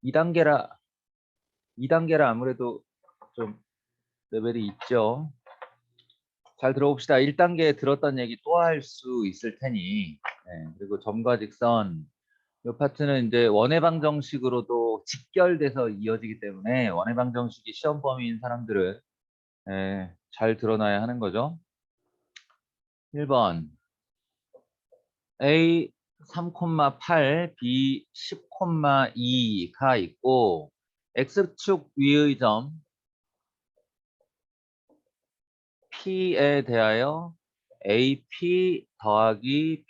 2단계라 2단계라 아무래도 좀 레벨이 있죠. 잘 들어봅시다. 1단계에 들었던 얘기 또 할 수 있을 테니. 그리고 점과 직선 이 파트는 이제 원의 방정식으로도 직결돼서 이어지기 때문에 원의 방정식이 시험 범위인 사람들은 잘 드러나야 하는 거죠. 1번 A 3,8, B 10,2가 있고 X축 위의 점 P에 대하여 AP 더하기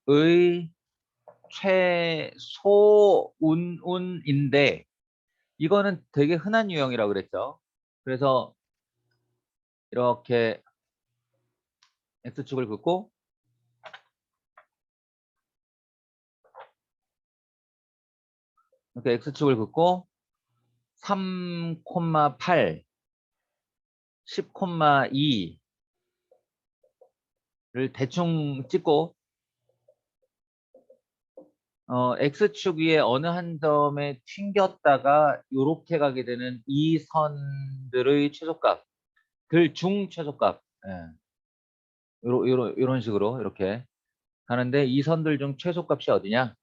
BP의 최소운운인데 이거는 되게 흔한 유형이라고 그랬죠. 그래서 이렇게 X축을 긋고 이렇게 X축을 긋고 3,8 10,2를 대충 찍고 X축 위에 어느 한 점에 튕겼다가 이렇게 가게 되는 이 선들의 최소값, 중최소값, 요런 식으로 이렇게 가는데 이 선들 중 최소값이 어디냐?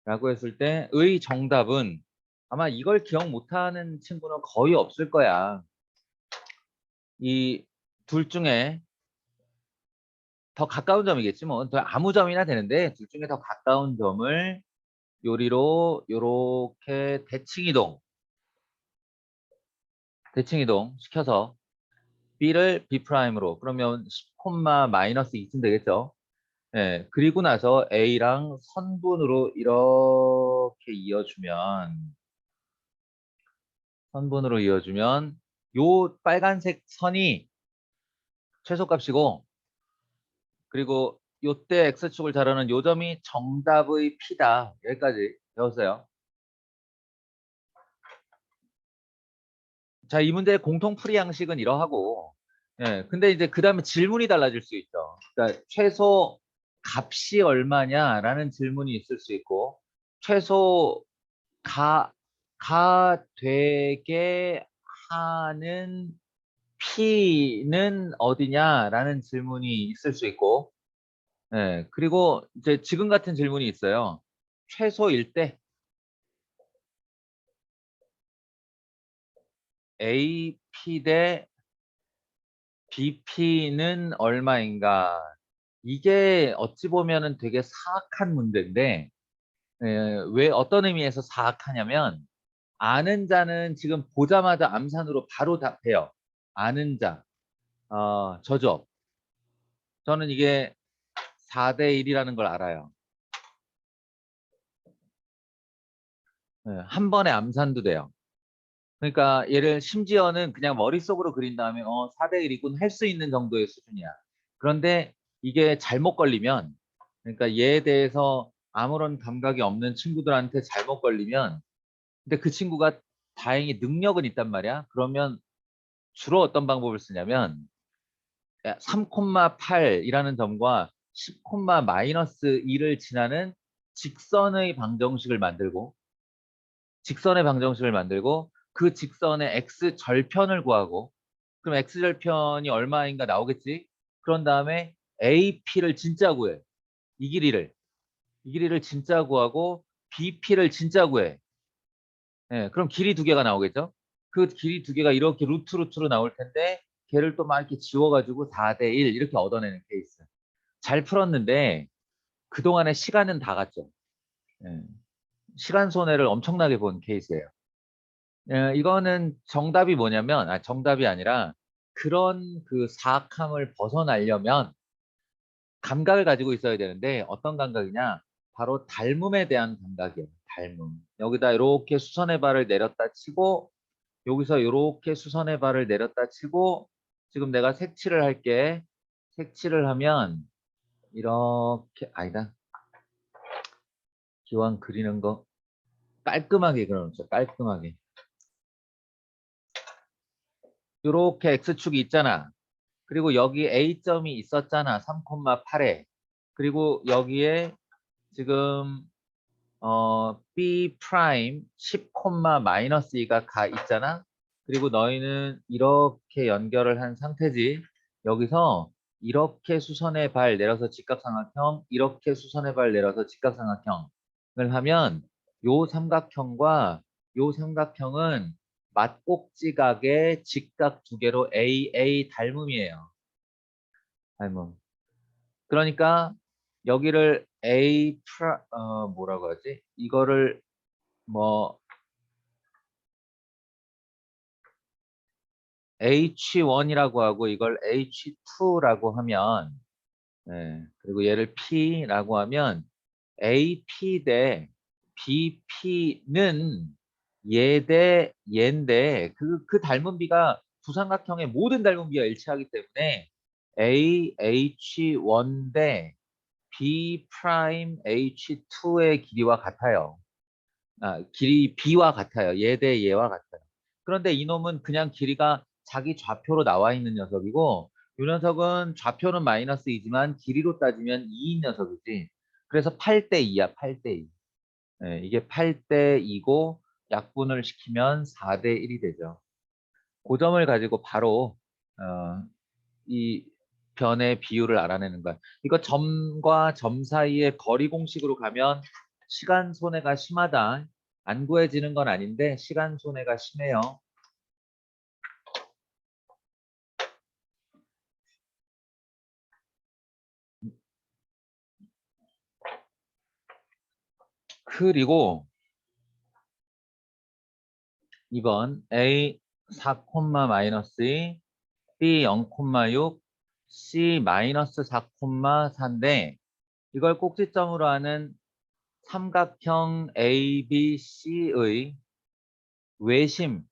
라고 했을 때 의 정답은 아마 이걸 기억 못하는 친구는 거의 없을 거야. 이 둘 중에 더 가까운 점이겠지 뭐. 아무 점이나 되는데 둘 중에 더 가까운 점을 요리로 요렇게 대칭이동 시켜서 B를 B'으로 그러면 10, 마이너스 2쯤 되겠죠. 그리고 나서 A랑 선분으로 이렇게 이어주면 요 빨간색 선이 최소값이고 그리고 요때 X축을 자르는 요 점이 정답의 P다. 여기까지 배웠어요. 자, 이 문제의 공통풀이 양식은 이러하고 근데 이제 그 다음에 질문이 달라질 수 있죠. 그러니까 최소 값이 얼마냐라는 질문이 있을 수 있고 최소 가 되게 하는 P는 어디냐라는 질문이 있을 수 있고 그리고 이제 지금 같은 질문이 있어요. 최소일 때 AP 대 BP는 얼마인가? 이게 어찌 보면은 되게 사악한 문제인데 왜 어떤 의미에서 사악하냐면 아는 자는 지금 보자마자 암산으로 바로 답해요. 아는 자, 저죠. 저는 이게 4대 1이라는 걸 알아요. 한 번에 암산도 돼요. 그러니까 얘를 심지어는 그냥 머릿속으로 그린 다음에 4대 1이군 할 수 있는 정도의 수준이야. 그런데 이게 잘못 걸리면 그러니까 얘에 대해서 아무런 감각이 없는 친구들한테 잘못 걸리면 근데 그 친구가 다행히 능력은 있단 말이야. 그러면 주로 어떤 방법을 쓰냐면 3,8이라는 점과 10, 마이너스 2를 지나는 직선의 방정식을 만들고 그 직선의 x 절편을 구하고 그럼 x 절편이 얼마인가 나오겠지? 그런 다음에 AP를 진짜 구해. 이 길이를 진짜 구하고 BP를 진짜 구해. 그럼 길이 두 개가 나오겠죠? 그 길이 두 개가 이렇게 루트로 나올 텐데 걔를 또 막 이렇게 지워가지고 4대 1 이렇게 얻어내는 케이스. 잘 풀었는데 그동안의 시간은 다 갔죠. 예, 시간 손해를 엄청나게 본 케이스예요. 이거는 정답이 뭐냐면, 정답이 아니라 그런 그 사악함을 벗어나려면 감각을 가지고 있어야 되는데 어떤 감각이냐? 바로 닮음에 대한 감각이에요. 닮음. 여기다 이렇게 수선의 발을 내렸다 치고 여기서 이렇게 수선의 발을 내렸다 치고 지금 내가 색칠을 할게. 색칠을 하면 이렇게 아니다. 기왕 그리는 거 깔끔하게 그려놓죠. 깔끔하게. 이렇게 X축이 있잖아. 그리고 여기 A점이 있었잖아. 3,8에. 그리고 여기에 지금 B 프라임 10, 마이너스 2가 가 있잖아. 그리고 너희는 이렇게 연결을 한 상태지. 여기서 이렇게 수선의 발 내려서 직각삼각형, 이렇게 수선의 발 내려서 직각삼각형을 하면 요 삼각형과 요 삼각형은 맞꼭지각의 직각 두 개로 AA 닮음이에요. 닮음. 그러니까 여기를 뭐라고 하지? 이거를 뭐 H1이라고 하고 이걸 H2라고 하면 그리고 얘를 P라고 하면 AP 대 BP는 얘 대 얘인데 그 닮은 비가 부삼각형의 모든 닮은 비가 일치하기 때문에 AH1 대 B 프라임 H2의 길이와 같아요. 길이 B와 같아요. 얘 대 얘와 같아요. 그런데 이놈은 그냥 길이가 자기 좌표로 나와 있는 녀석이고 이 녀석은 좌표는 마이너스 2지만 길이로 따지면 2인 녀석이지. 그래서 8대 2야. 8대 2. 이게 8대 2고 약분을 시키면 4대 1이 되죠. 그 점을 가지고 바로 이 변의 비율을 알아내는 거야. 이거 점과 점 사이의 거리 공식으로 가면 시간 손해가 심하다. 안 구해지는 건 아닌데 시간 손해가 심해요. 그리고 이번 A 4, 마이너스 2, B 0,6, C 마이너스 4, 4인데 이걸 꼭지점으로 하는 삼각형 ABC의 외심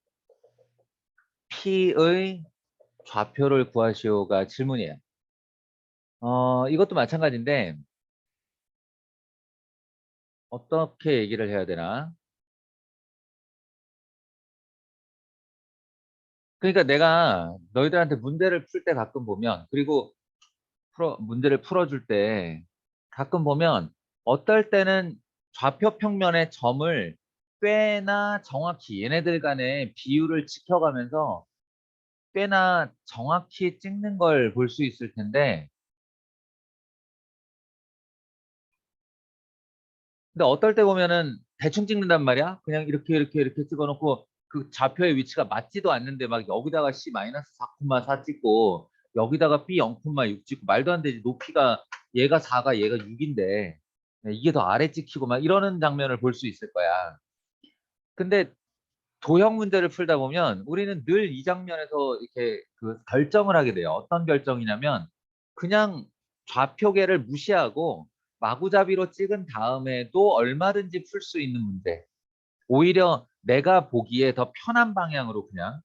P의 좌표를 구하시오가 질문이에요. 이것도 마찬가지인데 어떻게 얘기를 해야 되나? 그러니까 내가 너희들한테 문제를 풀 때 가끔 보면 그리고 문제를 풀어줄 때 가끔 보면 어떨 때는 좌표 평면의 점을 꽤나 정확히 얘네들 간의 비율을 지켜가면서 꽤나 정확히 찍는 걸 볼 수 있을 텐데 근데 어떨 때 보면은 대충 찍는단 말이야. 그냥 이렇게 찍어놓고 그 좌표의 위치가 맞지도 않는데 막 여기다가 C 마이너스 4,4 찍고 여기다가 B 0,6 찍고 말도 안 되지. 높이가 얘가 4가 얘가 6인데 이게 더 아래 찍히고 막 이러는 장면을 볼 수 있을 거야. 근데 도형 문제를 풀다 보면 우리는 늘 이 장면에서 이렇게 그 결정을 하게 돼요. 어떤 결정이냐면 그냥 좌표계를 무시하고 마구잡이로 찍은 다음에도 얼마든지 풀 수 있는 문제. 오히려 내가 보기에 더 편한 방향으로 그냥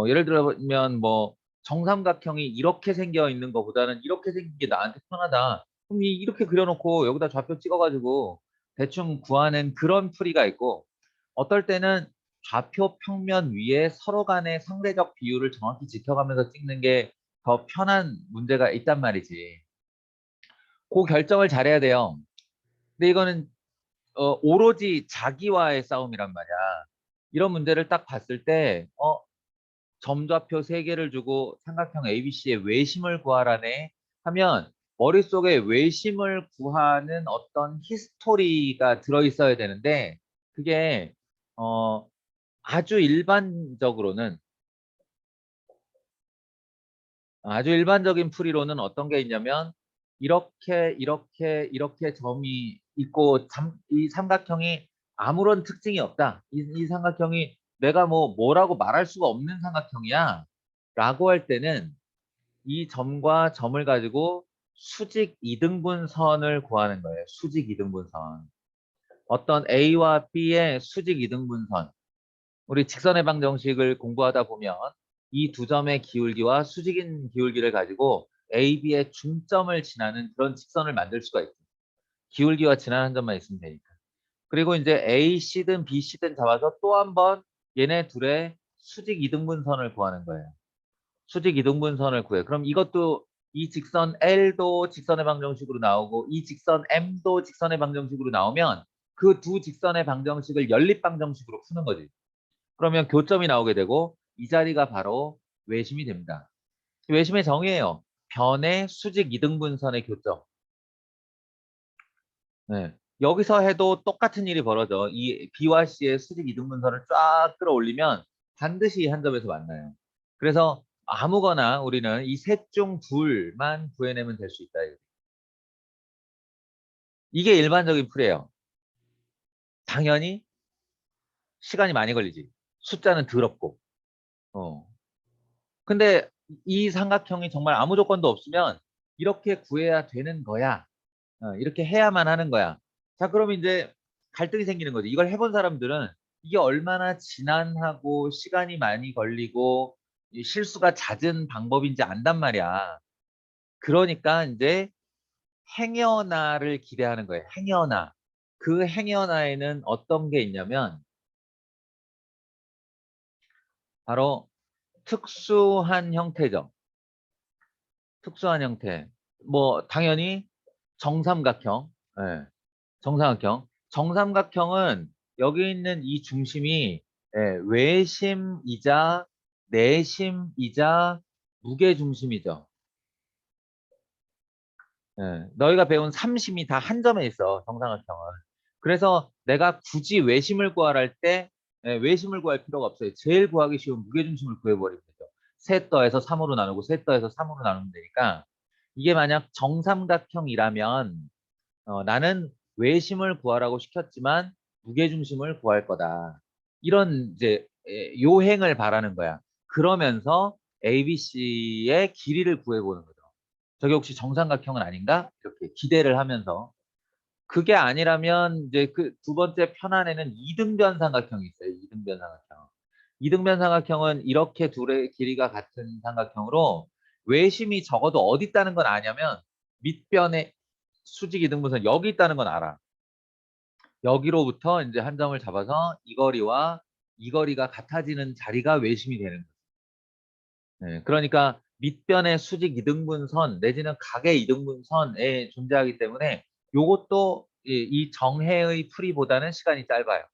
예를 들면 뭐 정삼각형이 이렇게 생겨 있는 것보다는 이렇게 생긴 게 나한테 편하다. 그럼 이렇게 그려놓고 여기다 좌표 찍어가지고 대충 구하는 그런 풀이가 있고 어떨 때는 좌표 평면 위에 서로 간의 상대적 비율을 정확히 지켜가면서 찍는 게 더 편한 문제가 있단 말이지. 그 결정을 잘해야 돼요. 근데 이거는 오로지 자기와의 싸움이란 말이야. 이런 문제를 딱 봤을 때 점좌표 3개를 주고 삼각형 ABC의 외심을 구하라네 하면 머릿속에 외심을 구하는 어떤 히스토리가 들어있어야 되는데 그게 어, 아주 일반적으로는 아주 일반적인 풀이로는 어떤 게 있냐면 이렇게 점이 있고 이 삼각형이 아무런 특징이 없다. 이 삼각형이 내가 뭐라고 말할 수가 없는 삼각형이야. 라고 할 때는 이 점과 점을 가지고 수직 이등분선을 구하는 거예요. 수직 이등분선. 어떤 A와 B의 수직 이등분선. 우리 직선의 방정식을 공부하다 보면 이 두 점의 기울기와 수직인 기울기를 가지고 A, B의 중점을 지나는 그런 직선을 만들 수가 있어요. 기울기와 지나는 점만 있으면 되니까. 그리고 이제 A, C든 B, C든 잡아서 또 한 번 얘네 둘의 수직 이등분선을 구하는 거예요. 수직 이등분선을 구해. 그럼 이것도 이 직선 L도 직선의 방정식으로 나오고 이 직선 M도 직선의 방정식으로 나오면 그 두 직선의 방정식을 연립 방정식으로 푸는 거지. 그러면 교점이 나오게 되고 이 자리가 바로 외심이 됩니다. 외심의 정의예요. 변의 수직 이등분선의 교점. 네. 여기서 해도 똑같은 일이 벌어져. 이 B와 C의 수직 이등분선을 쫙 끌어올리면 반드시 한 점에서 만나요. 그래서 아무거나 우리는 이 셋 중 둘만 구해내면 될 수 있다. 이게 일반적인 풀이에요. 당연히 시간이 많이 걸리지. 숫자는 더럽고. 어. 근데 이 삼각형이 정말 아무 조건도 없으면 이렇게 구해야 되는 거야. 이렇게 해야만 하는 거야. 자, 그럼 이제 갈등이 생기는 거지. 이걸 해본 사람들은 이게 얼마나 지난하고 시간이 많이 걸리고 이 실수가 잦은 방법인지 안단 말이야. 그러니까 이제 행여나를 기대하는 거예요. 행여나. 그 행여나에는 어떤 게 있냐면 바로 특수한 형태죠. 특수한 형태. 뭐 당연히 정삼각형. 예, 정삼각형. 정삼각형은 여기 있는 이 중심이 외심이자 내심이자 무게중심이죠. 너희가 배운 삼심이 다 한 점에 있어, 정삼각형은. 그래서 내가 굳이 외심을 구할 때 외심을 구할 필요가 없어요. 제일 구하기 쉬운 무게중심을 구해버리면 되죠. 셋 더해서 3으로 나누고 셋 더해서 3으로 나누면 되니까 이게 만약 정삼각형이라면 나는 외심을 구하라고 시켰지만 무게중심을 구할 거다. 이런 이제 요행을 바라는 거야. 그러면서 ABC의 길이를 구해보는 거죠. 저게 혹시 정삼각형은 아닌가? 이렇게 기대를 하면서. 그게 아니라면 이제 그 두 번째 편안에는 이등변 삼각형이 있어요. 이등변 삼각형. 이등변 삼각형은 이렇게 둘의 길이가 같은 삼각형으로 외심이 적어도 어디 있다는 건 아냐면 밑변에 수직 이등분선 여기 있다는 건 알아. 여기로부터 이제 한 점을 잡아서 이 거리와 이 거리가 같아지는 자리가 외심이 되는 거예요. 그러니까 밑변의 수직 이등분선 내지는 각의 이등분선에 존재하기 때문에 요것도 이 정해의 풀이보다는 시간이 짧아요.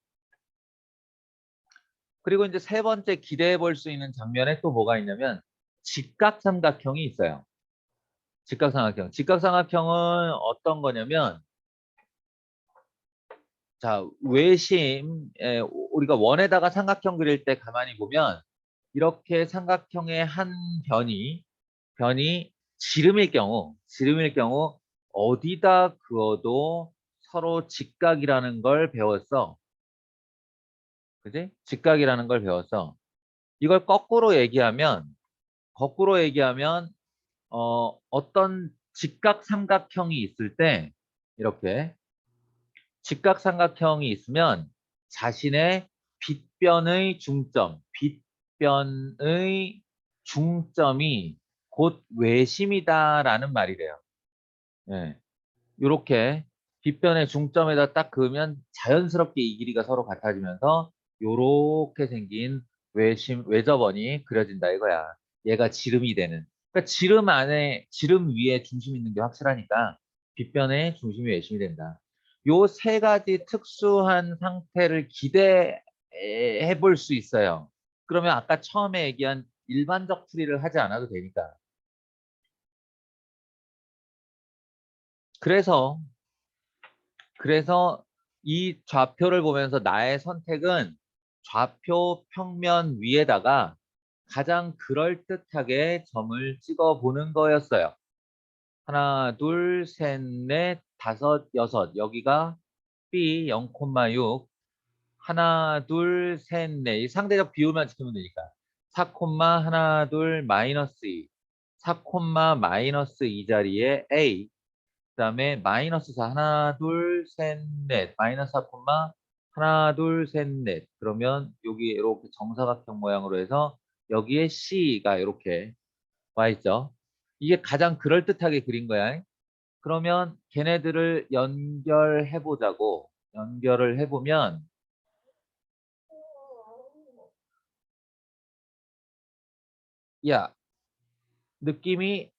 그리고 이제 세 번째 기대해 볼 수 있는 장면에 또 뭐가 있냐면 직각삼각형이 있어요. 직각삼각형. 직각삼각형은 어떤 거냐면 자, 외심, 우리가 원에다가 삼각형 그릴 때 가만히 보면 이렇게 삼각형의 한 변이 지름일 경우 어디다 그어도 서로 직각이라는 걸 배웠어. 그지? 직각이라는 걸 배웠어. 이걸 거꾸로 얘기하면, 어떤 직각 삼각형이 있을 때, 이렇게 직각삼각형이 있으면 자신의 빗변의 중점이 곧 외심이다라는 말이래요. 예. 요렇게 빗변의 중점에다 딱 그으면 자연스럽게 이 길이가 서로 같아지면서 요렇게 생긴 외접원이 그려진다 이거야. 얘가 지름이 되는. 그러니까 지름 위에 중심 있는 게 확실하니까 빗변의 중심이 외심이 된다. 요 세 가지 특수한 상태를 기대해 볼 수 있어요. 그러면 아까 처음에 얘기한 일반적 풀이를 하지 않아도 되니까. 그래서 그래서 이 좌표를 보면서 나의 선택은 좌표 평면 위에다가 가장 그럴듯하게 점을 찍어 보는 거였어요. 하나, 둘, 셋, 넷, 다섯, 여섯. 여기가 B 0,6. 하나, 둘, 셋, 넷. 이 상대적 비율만 지키면 되니까. 4, 하나, 둘, 마이너스 2. 4, 마이너스 2 자리에 A. 그다음에 마이너스 4 하나 둘 셋 넷 마이너스 4 하나 둘 셋 넷 그러면 여기 이렇게 정사각형 모양으로 해서 여기에 C가 이렇게 와 있죠. 이게 가장 그럴듯하게 그린 거야. 그러면 걔네들을 연결해 보자고 연결을 해보면 야 느낌이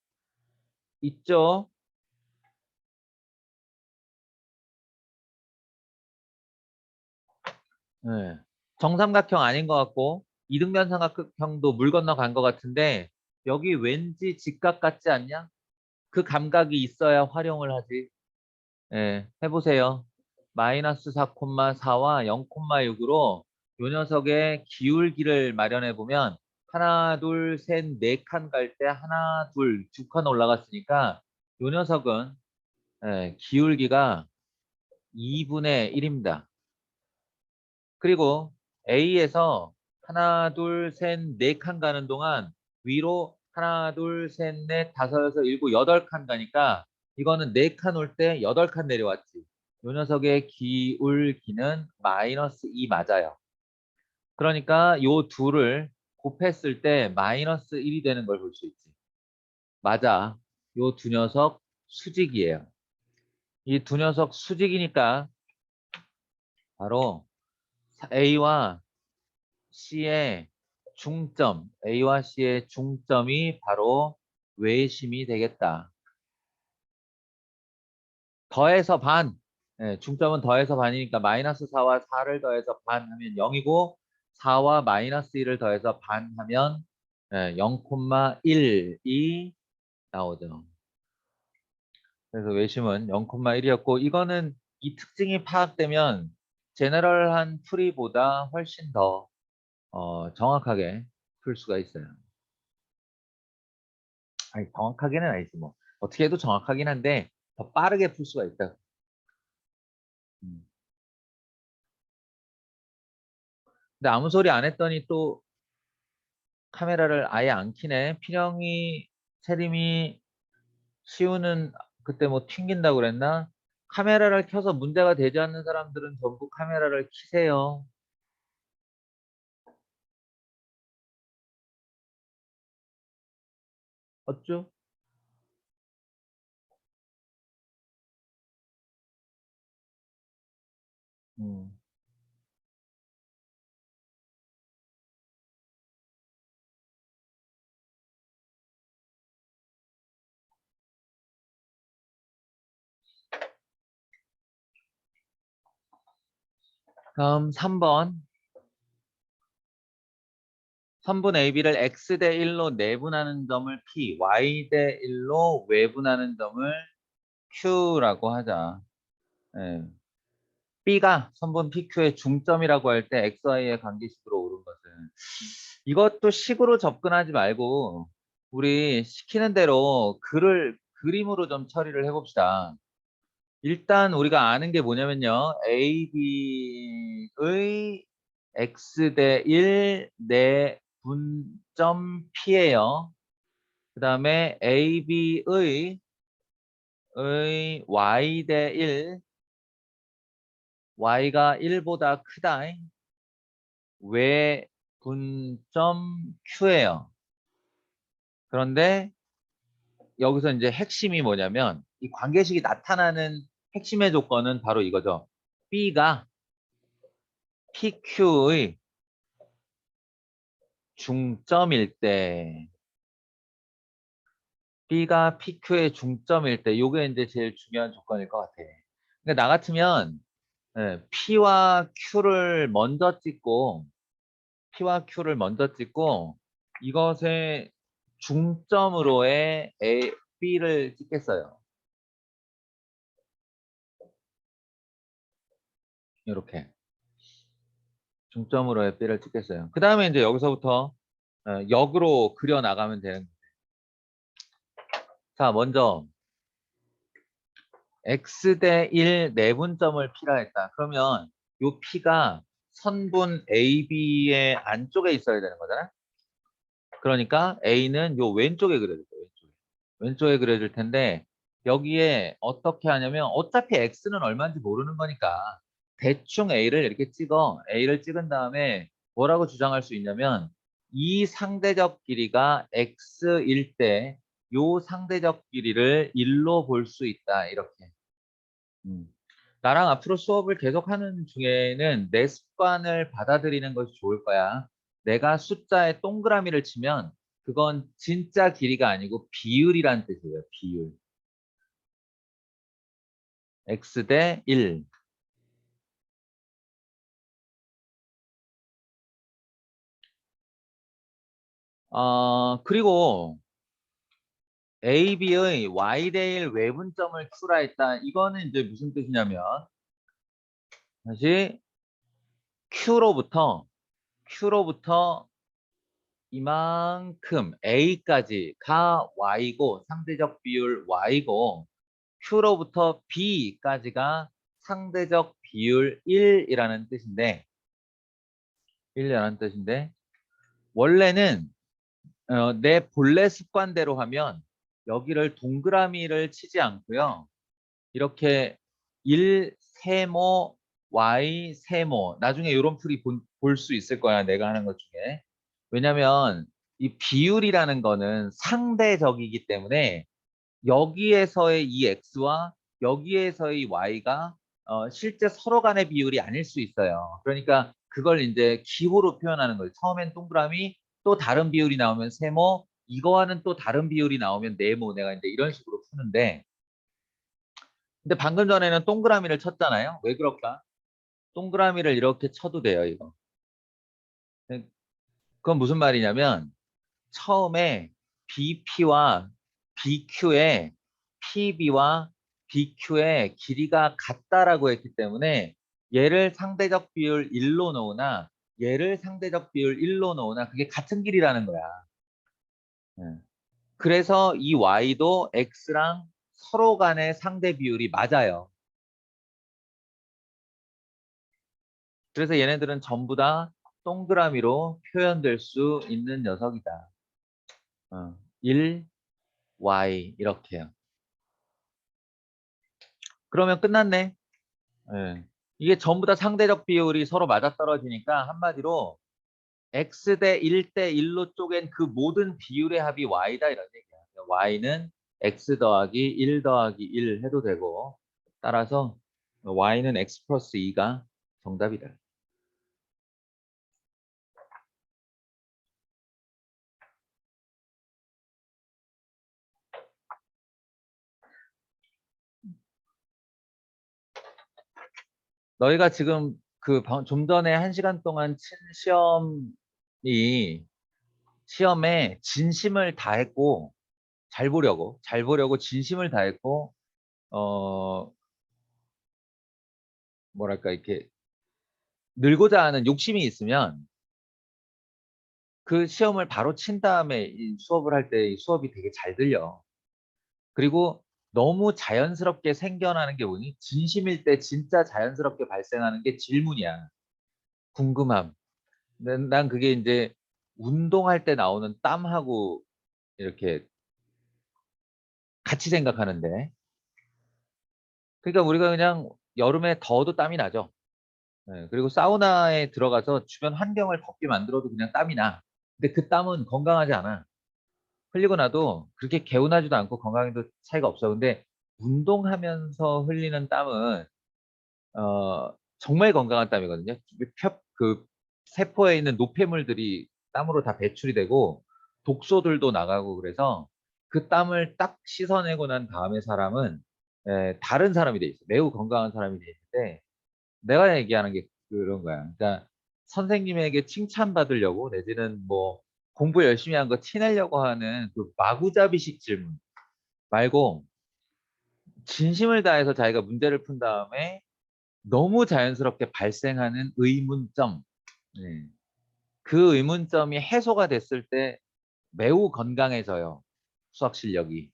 있죠. 네. 정삼각형 아닌 것 같고 이등변 삼각형도 물 건너간 것 같은데 여기 왠지 직각 같지 않냐? 그 감각이 있어야 활용을 하지. 예, 해보세요. 마이너스 4,4와 0,6으로 요 녀석의 기울기를 마련해 보면 하나, 둘, 셋, 네 칸 갈 때 하나, 둘, 두 칸 올라갔으니까 요 녀석은 기울기가 2분의 1입니다. 그리고 A에서 하나, 둘, 셋, 네 칸 가는 동안 위로 하나, 둘, 셋, 넷, 다섯, 여섯, 일곱, 여덟 칸 가니까 이거는 네 칸 올 때 여덟 칸 내려왔지. 요 녀석의 기울기는 마이너스 2 맞아요. 그러니까 요 둘을 곱했을 때 마이너스 1이 되는 걸 볼 수 있지. 맞아. 요 두 녀석 수직이에요. 이 두 녀석 수직이니까 바로 A와 C의 중점, A와 C의 중점이 바로 외심이 되겠다. 더해서 반, 중점은 더해서 반이니까 마이너스 4와 4를 더해서 반 하면 0이고 4와 마이너스 1을 더해서 반 하면 0,1이 나오죠. 그래서 외심은 0,1이었고 이거는 이 특징이 파악되면 제너럴한 풀이보다 훨씬 더 정확하게 풀 수가 있어요. 아니, 정확하게는 아니지 뭐. 어떻게 해도 정확하긴 한데 더 빠르게 풀 수가 있다. 음. 근데 아무 소리 안 했더니 또 카메라를 아예 안 켜네. 필영이, 세림이, 시우는 그때 뭐 튕긴다고 그랬나? 카메라를 켜서 문제가 되지 않는 사람들은 전부 카메라를 켜세요. 어쭈? 음. 다음 3번. 선분 AB를 X 대 1로 내분하는 점을 P, Y 대 1로 외분하는 점을 Q라고 하자. 예. B가 선분 PQ의 중점이라고 할 때 XY의 관계식으로 옳은 것은 이것도 식으로 접근하지 말고 우리 시키는 대로 그림으로 좀 처리를 해봅시다. 일단 우리가 아는 게 뭐냐면요. AB의 X 대 1 내 분점 P예요. 그 다음에 AB의 Y 대 1, Y가 1보다 크다. 왜 분점 Q예요. 그런데 여기서 이제 핵심이 뭐냐면 이 관계식이 나타나는 핵심의 조건은 바로 이거죠. B가 PQ의 중점일 때 B가 PQ의 중점일 때 요게 이제 제일 중요한 조건일 것 같아. 그러니까 나 같으면 P와 Q를 먼저 찍고 P와 Q를 먼저 찍고 이것의 중점으로의 B를 찍겠어요. 이렇게 중점으로의 B를 찍겠어요. 그 다음에 이제 여기서부터 역으로 그려 나가면 되는 거예요. 자, 먼저 X 대 1 내분점을 P라 했다. 그러면 요 P가 선분 AB의 안쪽에 있어야 되는 거잖아. 그러니까 A는 요 왼쪽에 그려줄 거예요. 왼쪽에 그려줄 텐데 여기에 어떻게 하냐면 어차피 X는 얼마인지 모르는 거니까 대충 A를 이렇게 찍어. A를 찍은 다음에 뭐라고 주장할 수 있냐면 이 상대적 길이가 X일 때 요 상대적 길이를 1로 볼 수 있다. 이렇게. 음. 나랑 앞으로 수업을 계속하는 중에는 내 습관을 받아들이는 것이 좋을 거야. 내가 숫자에 동그라미를 치면 그건 진짜 길이가 아니고 비율이란 뜻이에요. 비율. x 대 1. 그리고 AB의 Y대일 외분점을 추라했다. 이거는 이제 무슨 뜻이냐면 다시 Q로부터 이만큼 A까지가 Y고 상대적 비율 Y고 Q로부터 B까지가 상대적 비율 1이라는 뜻인데 원래는 내 본래 습관대로 하면 여기를 동그라미를 치지 않고요. 이렇게 1 세모 y 세모 나중에 이런 풀이 볼 수 있을 거야. 내가 하는 것 중에. 왜냐면 이 비율이라는 거는 상대적이기 때문에 여기에서의 이 x와 여기에서의 y가 실제 서로 간의 비율이 아닐 수 있어요. 그러니까 그걸 이제 기호로 표현하는 거예요. 처음엔 동그라미, 또 다른 비율이 나오면 세모, 이거와는 또 다른 비율이 나오면 네모. 내가 이제 이런 식으로 푸는데, 근데 방금 전에는 동그라미를 쳤잖아요. 왜 그럴까? 동그라미를 이렇게 쳐도 돼요, 이거. 그건 무슨 말이냐면 처음에 BP와 BQ의 PB와 BQ의 길이가 같다라고 했기 때문에 얘를 상대적 비율 1로 놓으나 얘를 상대적 비율 1로 놓으나 그게 같은 길이라는 거야. 예. 그래서 이 Y도 X랑 서로 간의 상대 비율이 맞아요. 그래서 얘네들은 전부 다 동그라미로 표현될 수 있는 녀석이다. 1, Y 이렇게요. 그러면 끝났네. 예. 이게 전부 다 상대적 비율이 서로 맞아떨어지니까 한마디로 x 대 1 대 1로 쪼갠 그 모든 비율의 합이 y다 이런 얘기야. y는 x 더하기 1 더하기 1 해도 되고 따라서 y는 x 플러스 2가 정답이다. 너희가 지금 그 좀 전에 1시간 동안 친 시험에 진심을 다했고 잘 보려고 진심을 다했고 어 뭐랄까 이렇게 늘고자 하는 욕심이 있으면 그 시험을 바로 친 다음에 이 수업을 할 때 이 수업이 되게 잘 들려. 그리고 너무 자연스럽게 생겨나는 게 뭐니? 진심일 때 진짜 자연스럽게 발생하는 게 질문이야. 궁금함. 난 그게 이제 운동할 때 나오는 땀하고 이렇게 같이 생각하는데. 그러니까 우리가 그냥 여름에 더워도 땀이 나죠. 예, 그리고 사우나에 들어가서 주변 환경을 덥게 만들어도 그냥 땀이 나. 근데 그 땀은 건강하지 않아. 흘리고 나도 그렇게 개운하지도 않고 건강에도 차이가 없어. 근데 운동하면서 흘리는 땀은 정말 건강한 땀이거든요. 그 세포에 있는 노폐물들이 땀으로 다 배출이 되고 독소들도 나가고 그래서 그 땀을 딱 씻어내고 난 다음에 사람은 다른 사람이 돼 있어. 매우 건강한 사람이 돼 있는데 내가 얘기하는 게 그런 거야. 그러니까 선생님에게 칭찬받으려고 내지는 뭐 공부 열심히 한 거 티내려고 하는 그 마구잡이식 질문 말고 진심을 다해서 자기가 문제를 푼 다음에 너무 자연스럽게 발생하는 의문점. 네. 그 의문점이 해소가 됐을 때 매우 건강해져요. 수학 실력이.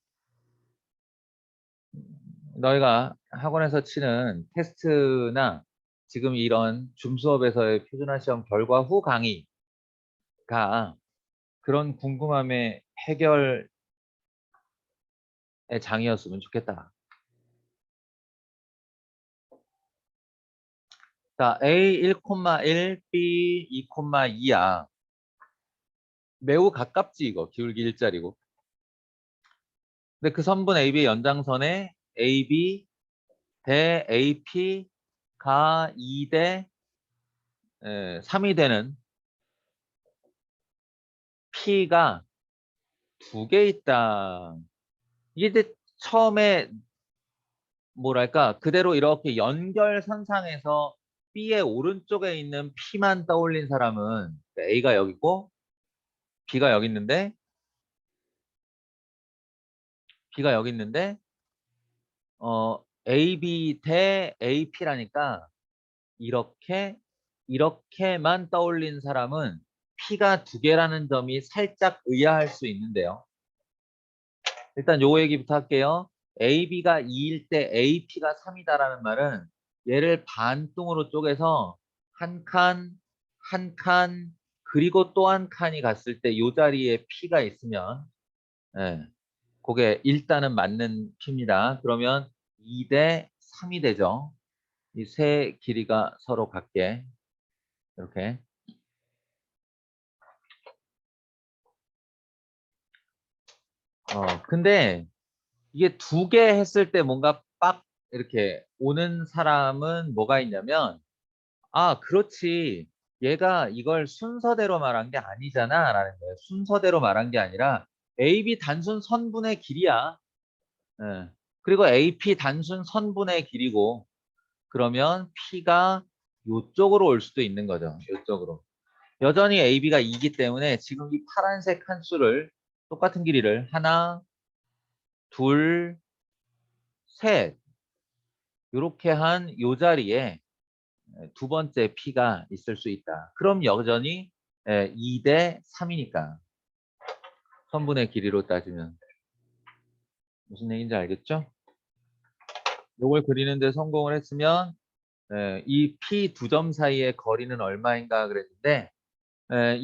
너희가 학원에서 치는 테스트나 지금 이런 줌 수업에서의 표준화 시험 결과 후 강의가 그런 궁금함의 해결의 장이었으면 좋겠다. 자, A 1,1, B 2,2야. 매우 가깝지 이거. 기울기 1짜리고. 근데 그 선분 AB의 연장선에 AB 대 AP가 2 대 3이 되는 P가 2개 있다. 이게 이제 처음에 뭐랄까 그대로 이렇게 연결선상에서 B의 오른쪽에 있는 P만 떠올린 사람은 A가 여기고 B가 여기 있는데 B가 여기 있는데 AB 대 AP라니까 이렇게만 떠올린 사람은 P가 두 개라는 점이 살짝 의아할 수 있는데요. 일단 요거 얘기부터 할게요. AB가 2일 때 AP가 3이다라는 말은 얘를 반뚱으로 쪼개서 한 칸, 한 칸, 그리고 또 한 칸이 갔을 때 요 자리에 P가 있으면 예, 그게 일단은 맞는 P입니다. 그러면 2 대 3이 되죠. 이 세 길이가 서로 같게 이렇게. 근데 이게 두 개 했을 때 뭔가 빡 이렇게 오는 사람은 뭐가 있냐면 아, 그렇지. 얘가 이걸 순서대로 말한 게 아니잖아 라는 거예요. 순서대로 말한 게 아니라 AB 단순 선분의 길이야. 예. 그리고 AP 단순 선분의 길이고 그러면 P가 요쪽으로 올 수도 있는 거죠. 요쪽으로. 여전히 AB가 2기 때문에 지금 이 파란색 한 수를 똑같은 길이를 하나, 둘, 셋 이렇게 한 요 자리에 두 번째 P가 있을 수 있다. 그럼 여전히 2 대 3이니까 선분의 길이로 따지면 무슨 얘기인지 알겠죠? 이걸 그리는데 성공을 했으면 이 P 두 점 사이의 거리는 얼마인가 그랬는데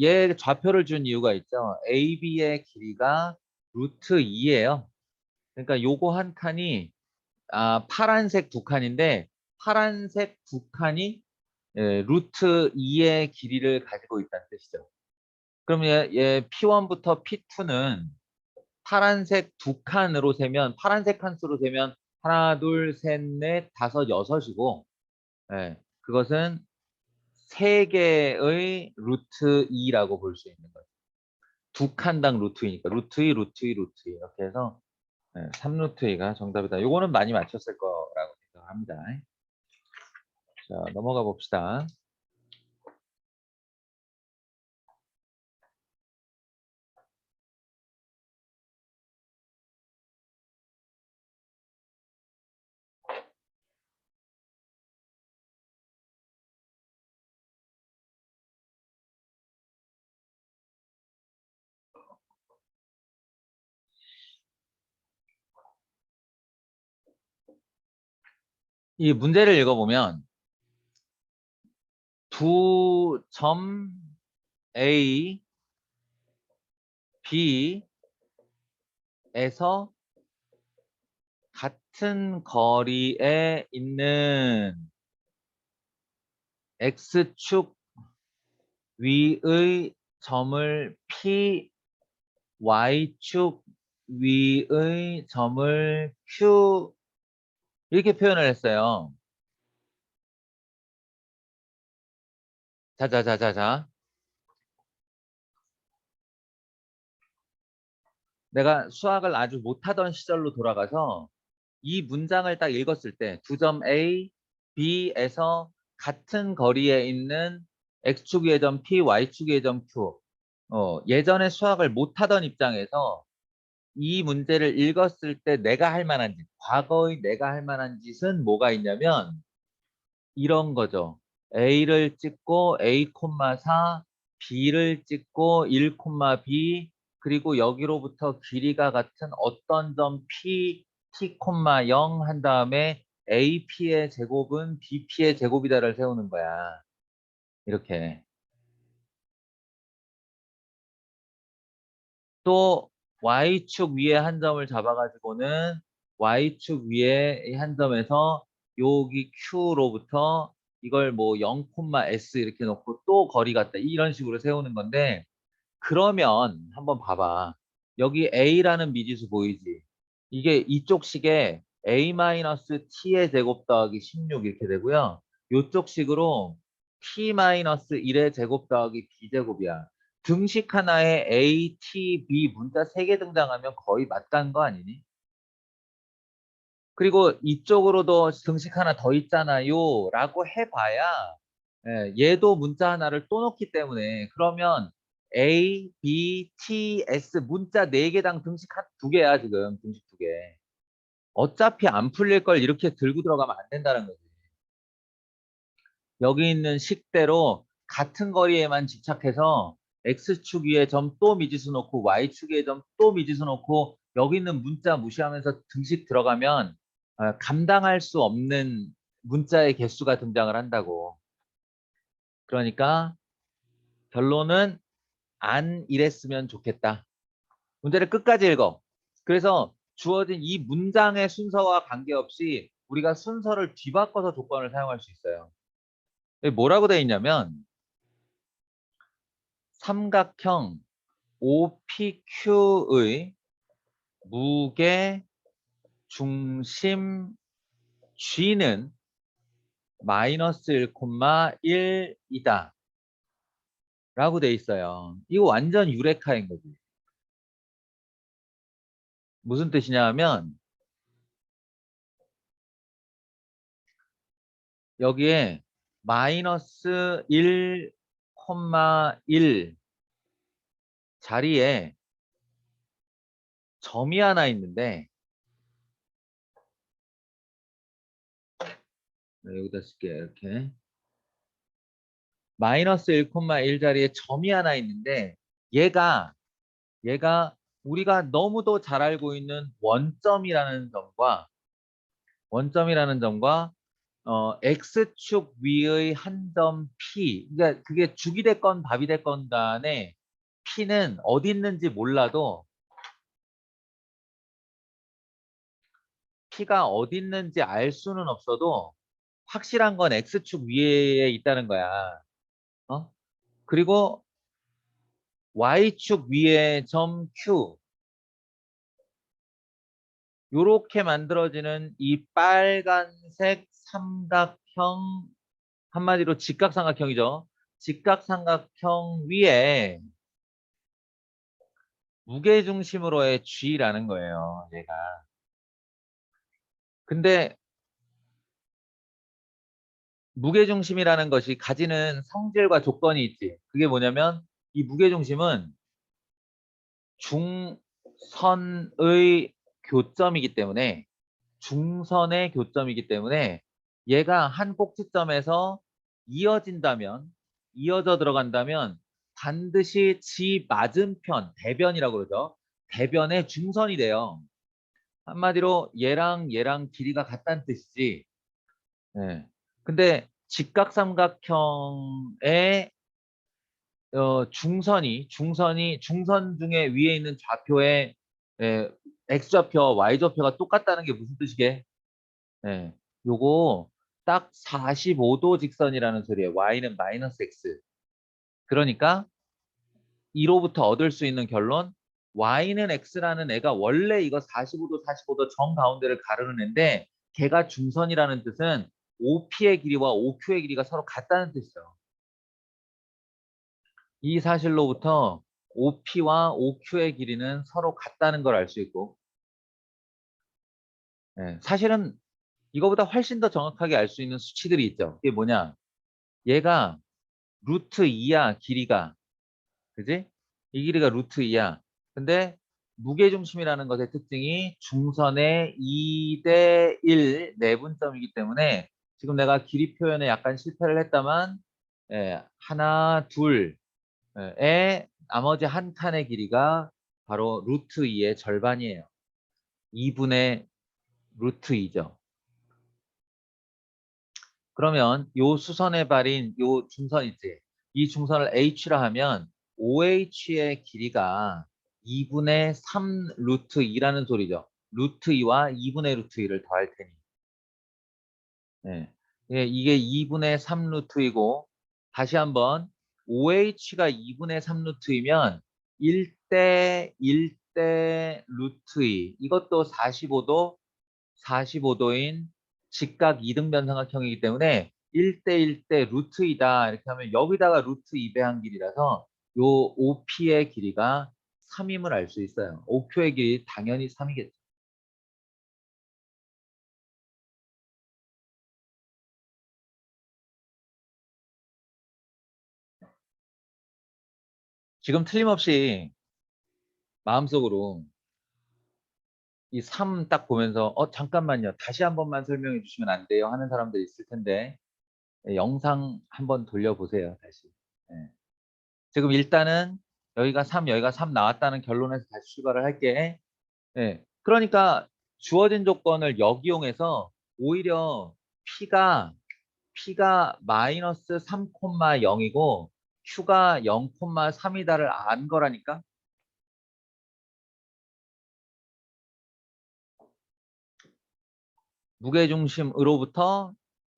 얘 좌표를 준 이유가 있죠. AB의 길이가 루트 2예요. 그러니까 요거 한 칸이 파란색 두 칸인데 파란색 두 칸이 루트 2의 길이를 가지고 있다는 뜻이죠. 그럼 얘 P1부터 P2는 파란색 두 칸으로 세면 파란색 칸수로 세면 하나, 둘, 셋, 넷, 다섯, 여섯이고 그것은 세 개의 루트 2라고 볼 수 있는 거죠. 두 칸당 루트 2니까 루트 2, 루트 2, 루트 2 이렇게 해서 3루트 2가 정답이다. 요거는 많이 맞췄을 거라고 생각합니다. 자, 넘어가 봅시다. 이 문제를 읽어보면 두 점 A, B에서 같은 거리에 있는 X축 위의 점을 P, Y축 위의 점을 Q 이렇게 표현을 했어요. 자자자자자. 내가 수학을 아주 못하던 시절로 돌아가서 이 문장을 딱 읽었을 때 두 점 A, B에서 같은 거리에 있는 X축 위의 점 P, Y축 위의 점 Q. 예전에 수학을 못하던 입장에서 이 문제를 읽었을 때 내가 할 만한 짓, 과거의 내가 할 만한 짓은 뭐가 있냐면 이런 거죠. A를 찍고 A, 4, B를 찍고 1, B 그리고 여기로부터 길이가 같은 어떤 점 P, T, 0 한 다음에 AP의 제곱은 BP의 제곱이다를 세우는 거야. 이렇게. 또 Y축 위에 한 점을 잡아가지고는 Y축 위에 한 점에서 여기 Q로부터 이걸 뭐 0, S 이렇게 놓고 또 거리 같다 이런 식으로 세우는 건데 그러면 한번 봐봐. 여기 A라는 미지수 보이지? 이게 이쪽 식에 A-T의 제곱 더하기 16 이렇게 되고요. 이쪽 식으로 T-1의 제곱 더하기 B제곱이야. 등식 하나에 A, T, B 문자 3개 등장하면 거의 맞간 거 아니니? 그리고 이쪽으로도 등식 하나 더 있잖아요 라고 해봐야 얘도 문자 하나를 또 넣기 때문에 그러면 A, B, T, S 문자 4개당 등식 2개야 지금. 등식 2개. 어차피 안 풀릴 걸 이렇게 들고 들어가면 안 된다는 거지. 여기 있는 식대로 같은 거리에만 집착해서 X축 위에 점 또 미지수 놓고 Y축 위에 점 또 미지수 놓고 여기 있는 문자 무시하면서 등식 들어가면 감당할 수 없는 문자의 개수가 등장을 한다고. 그러니까 결론은 안 이랬으면 좋겠다. 문제를 끝까지 읽어. 그래서 주어진 이 문장의 순서와 관계없이 우리가 순서를 뒤바꿔서 조건을 사용할 수 있어요. 여기 뭐라고 되어 있냐면 삼각형 OPQ의 무게 중심 G는 마이너스 1,1이다 라고 돼 있어요. 이거 완전 유레카인 거지. 무슨 뜻이냐 하면 여기에 마이너스 1,1 자리에 점이 하나 있는데 여기다 쓸게요. 이렇게 마이너스 1,1 자리에 점이 하나 있는데 얘가 우리가 너무도 잘 알고 있는 원점이라는 점과 X축 위의 한 점 P 그러니까 그게 죽이 됐건 밥이 됐건 간에 P는 어디 있는지 몰라도 P가 어디 있는지 알 수는 없어도 확실한 건 X축 위에 있다는 거야. 어? 그리고 Y축 위에 점 Q 요렇게 만들어지는 이 빨간색 삼각형 한마디로 직각삼각형이죠. 직각삼각형 위에 무게중심으로의 G라는 거예요. 얘가. 근데 무게중심이라는 것이 가지는 성질과 조건이 있지. 그게 뭐냐면 이 무게중심은 중선의 교점이기 때문에 중선의 교점이기 때문에 얘가 한 꼭지점에서 이어져 들어간다면 반드시 지 맞은편, 대변이라고 그러죠. 대변의 중선이 돼요. 한마디로 얘랑 길이가 같다는 뜻이지. 네. 근데 직각삼각형의 중선 중에 위에 있는 좌표의 X좌표와 Y좌표가 똑같다는 게 무슨 뜻이게? 예, 요거 딱 45도 직선이라는 소리예요. Y는 마이너스 X. 그러니까 이로부터 얻을 수 있는 결론 Y는 X라는 애가 원래 이거 45도 정 가운데를 가르는 애인데 걔가 중선이라는 뜻은 OP의 길이와 OQ의 길이가 서로 같다는 뜻이죠. 이 사실로부터 OP와 OQ의 길이는 서로 같다는 걸 알 수 있고 사실은 이거보다 훨씬 더 정확하게 알 수 있는 수치들이 있죠. 그게 뭐냐? 얘가 루트 2야 길이가. 그지? 이 길이가 루트 2야. 근데 무게중심이라는 것의 특징이 중선의 2대 1 내분점이기 때문에 지금 내가 길이 표현에 약간 실패를 했다만 하나 둘에 나머지 한 칸의 길이가 바로 루트 2의 절반이에요. 2분의 루트 2죠. 그러면 요 수선의 발인 요 중선 있지. 이 중선을 H라 하면 OH의 길이가 2분의 3 루트 2라는 소리죠. 루트 2와 2분의 루트 2를 더할 테니. 예. 이게 2분의 3 루트 2고 다시 한번 OH가 2분의 3 루트 2면 1대 1대 루트 2 이것도 45도인 직각 이등변삼각형이기 때문에 1대 1대 루트 2다 이렇게 하면 여기다가 루트 2배한 길이라서 요 OP의 길이가 3임을 알 수 있어요. OQ의 길이 당연히 3이겠죠. 지금 틀림없이 마음속으로 이 3 딱 보면서 잠깐만요. 다시 한 번만 설명해 주시면 안 돼요? 하는 사람들 있을 텐데 영상 한번 돌려보세요. 다시. 예. 지금 일단은 여기가 3 나왔다는 결론에서 다시 출발을 할게. 예. 그러니까 주어진 조건을 역이용해서 오히려 P가 마이너스 3,0이고 Q가 0,3이다를 안 거라니까. 무게중심으로부터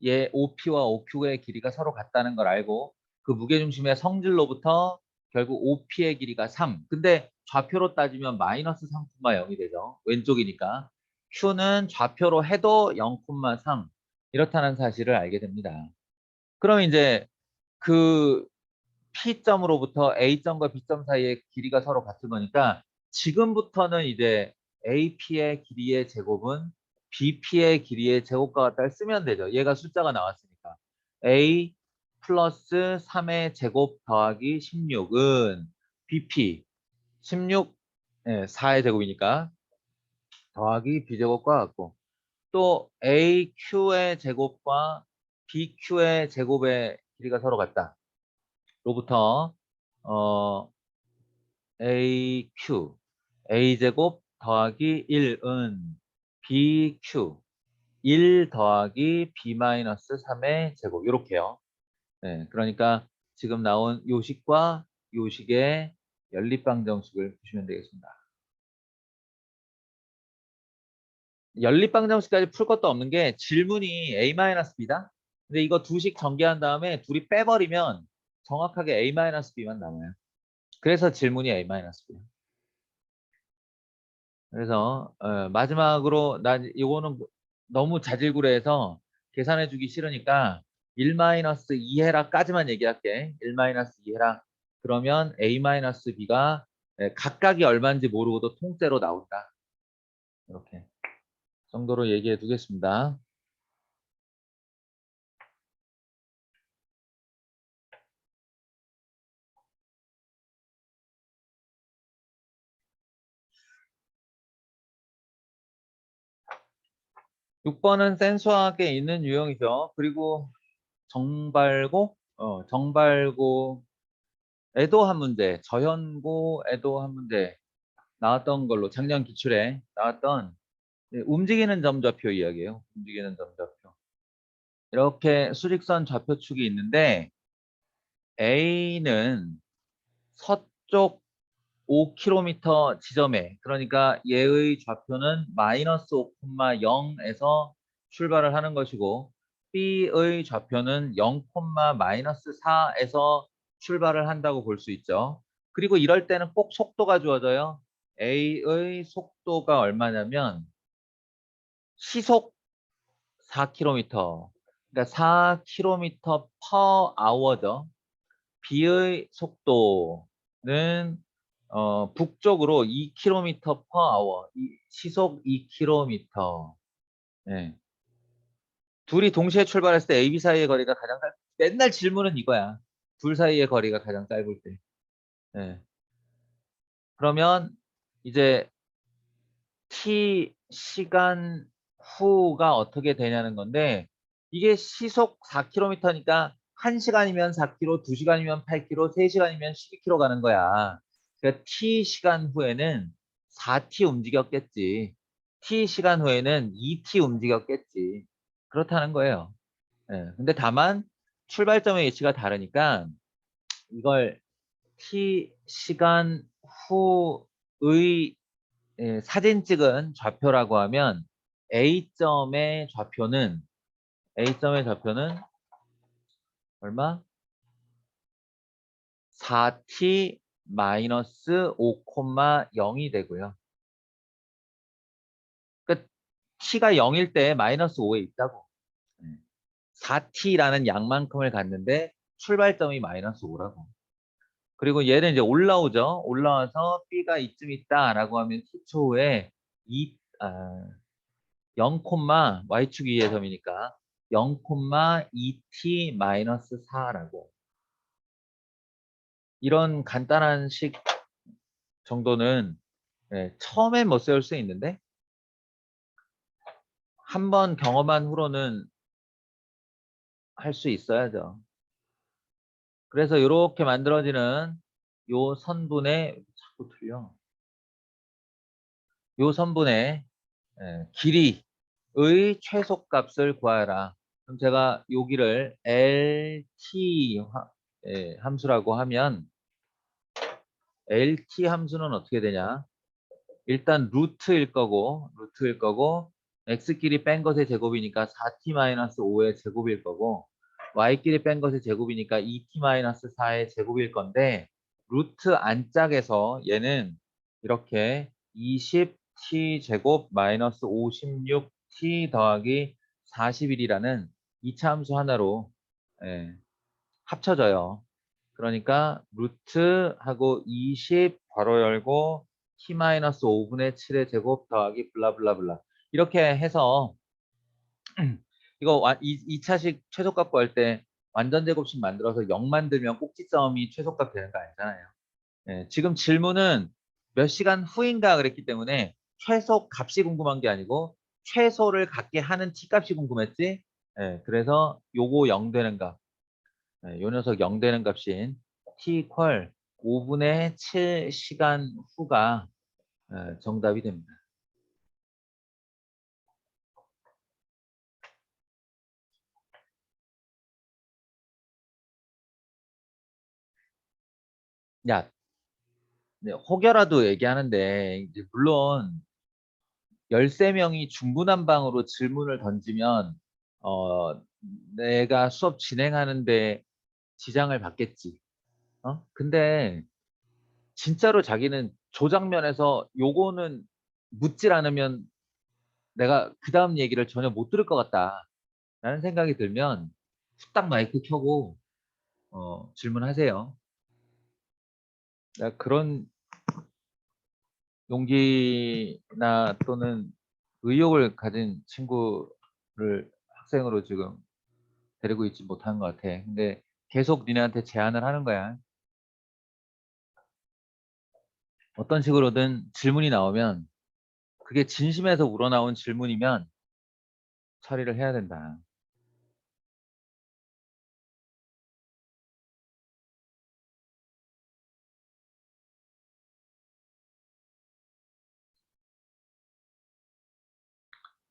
얘 OP와 OQ의 길이가 서로 같다는 걸 알고 그 무게중심의 성질로부터 결국 OP의 길이가 3. 근데 좌표로 따지면 마이너스 3,0이 되죠. 왼쪽이니까. Q는 좌표로 해도 0,3. 이렇다는 사실을 알게 됩니다. 그럼 이제 그 P점으로부터 A점과 B점 사이의 길이가 서로 같은 거니까 지금부터는 이제 AP의 길이의 제곱은 BP의 길이의 제곱과 같다를 쓰면 되죠. 얘가 숫자가 나왔으니까. A 플러스 3의 제곱 더하기 16은 BP 16, 4의 제곱이니까 더하기 B제곱과 같고 또 AQ의 제곱과 BQ의 제곱의 길이가 서로 같다. 로부터 AQ A제곱 더하기 1은 BQ 1 더하기 B-3의 제곱 이렇게요. 네, 그러니까 지금 나온 요식과 요식의 연립방정식을 보시면 되겠습니다. 연립방정식까지 풀 것도 없는 게 질문이 A-B다. 근데 이거 두식 전개한 다음에 둘이 빼버리면 정확하게 A-B만 남아요. 그래서 질문이 A-B야. 그래서 마지막으로 난 이거는 너무 자질구레해서 계산해주기 싫으니까 1-2 해라까지만 얘기할게. 1-2 해라. 그러면 A-B가 각각이 얼마인지 모르고도 통째로 나온다. 이렇게 정도로 얘기해 두겠습니다. 6번은 센수학에 있는 유형이죠. 그리고 정발고에도 한 문제, 저현고에도 한 문제 나왔던 걸로 작년 기출에 나왔던 움직이는 점좌표 이야기예요. 움직이는 점좌표. 이렇게 수직선 좌표축이 있는데 A는 서쪽 5km 지점에 그러니까 얘의 좌표는 마이너스 5,0에서 출발을 하는 것이고 B의 좌표는 0, 마이너스 4에서 출발을 한다고 볼 수 있죠. 그리고 이럴 때는 꼭 속도가 주어져요. A의 속도가 얼마냐면 시속 4km. 그러니까 4km per hour죠. B의 속도는 북쪽으로 2km per hour. 시속 2km. 예. 둘이 동시에 출발했을 때 A, B 사이의 거리가 가장 맨날 질문은 이거야. 둘 사이의 거리가 가장 짧을 때. 예. 그러면 이제 T 시간 후가 어떻게 되냐는 건데 이게 시속 4km니까 1시간이면 4km, 2시간이면 8km, 3시간이면 12km 가는 거야. 그러니까 T 시간 후에는 4T 움직였겠지. T 시간 후에는 2T 움직였겠지. 그렇다는 거예요. 예. 근데 다만 출발점의 위치가 다르니까 이걸 T 시간 후의 사진 찍은 좌표라고 하면 A점의 좌표는 얼마? 4t 5,0이 되고요. 그러니까 t가 0일 때 마이너스 5에 있다고. 4t라는 양만큼을 갖는데 출발점이 마이너스 5라고. 그리고 얘는 이제 올라오죠. 올라와서 b가 이쯤 있다라고 하면 t초 후에 0, y축 2의 섬이니까 0, 2t 마이너스 4라고. 이런 간단한 식 정도는 처음엔 못 세울 수 있는데 한번 경험한 후로는 할 수 있어야죠. 그래서 이렇게 만들어지는 요 선분의 자꾸 틀려. 요 선분의 길이의 최소값을 구하라. 그럼 제가 여기를 LT 함수라고 하면 LT 함수는 어떻게 되냐? 일단 루트일 거고 x끼리 뺀 것의 제곱이니까 4t-5의 제곱일 거고 y끼리 뺀 것의 제곱이니까 2t-4의 제곱일 건데 루트 안짝에서 얘는 이렇게 20t 제곱 마이너스 56t 더하기 41이라는 이차 함수 하나로 합쳐져요. 그러니까 루트하고 20 괄호 열고 t-5분의 7의 제곱 더하기 블라블라블라 이렇게 해서 이거 2차식 최소값 구할 때 완전 제곱식 만들어서 0 만들면 꼭지점이 최소값 되는 거 아니잖아요. 지금 질문은 몇 시간 후인가 그랬기 때문에 최소 값이 궁금한 게 아니고 최소를 갖게 하는 t값이 궁금했지. 그래서 요거 0 되는 값. 요 녀석 0 되는 값인 t 퀄 5분의 7 시간 후가 정답이 됩니다. 야, 혹여라도 얘기하는데 이제 물론 13명이 중구난방으로 질문을 던지면 내가 수업 진행하는데 지장을 받겠지. 근데 진짜로 자기는 조장면에서 요거는 묻질 않으면 내가 그 다음 얘기를 전혀 못 들을 것 같다라는 생각이 들면 후딱 마이크 켜고 질문하세요. 그런 용기나 또는 의욕을 가진 친구를 학생으로 지금 데리고 있지 못한 것 같아. 근데 계속 니네한테 제안을 하는 거야. 어떤 식으로든 질문이 나오면 그게 진심에서 우러나온 질문이면 처리를 해야 된다.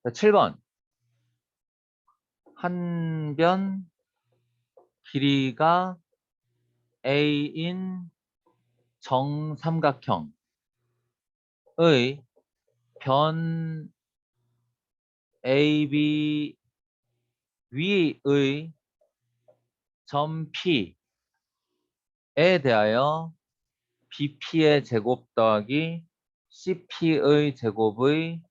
자, 7번. 한 변 길이가 A인 정삼각형의 변 AB 위의 점 P에 대하여 BP의 제곱 더하기 CP의 제곱의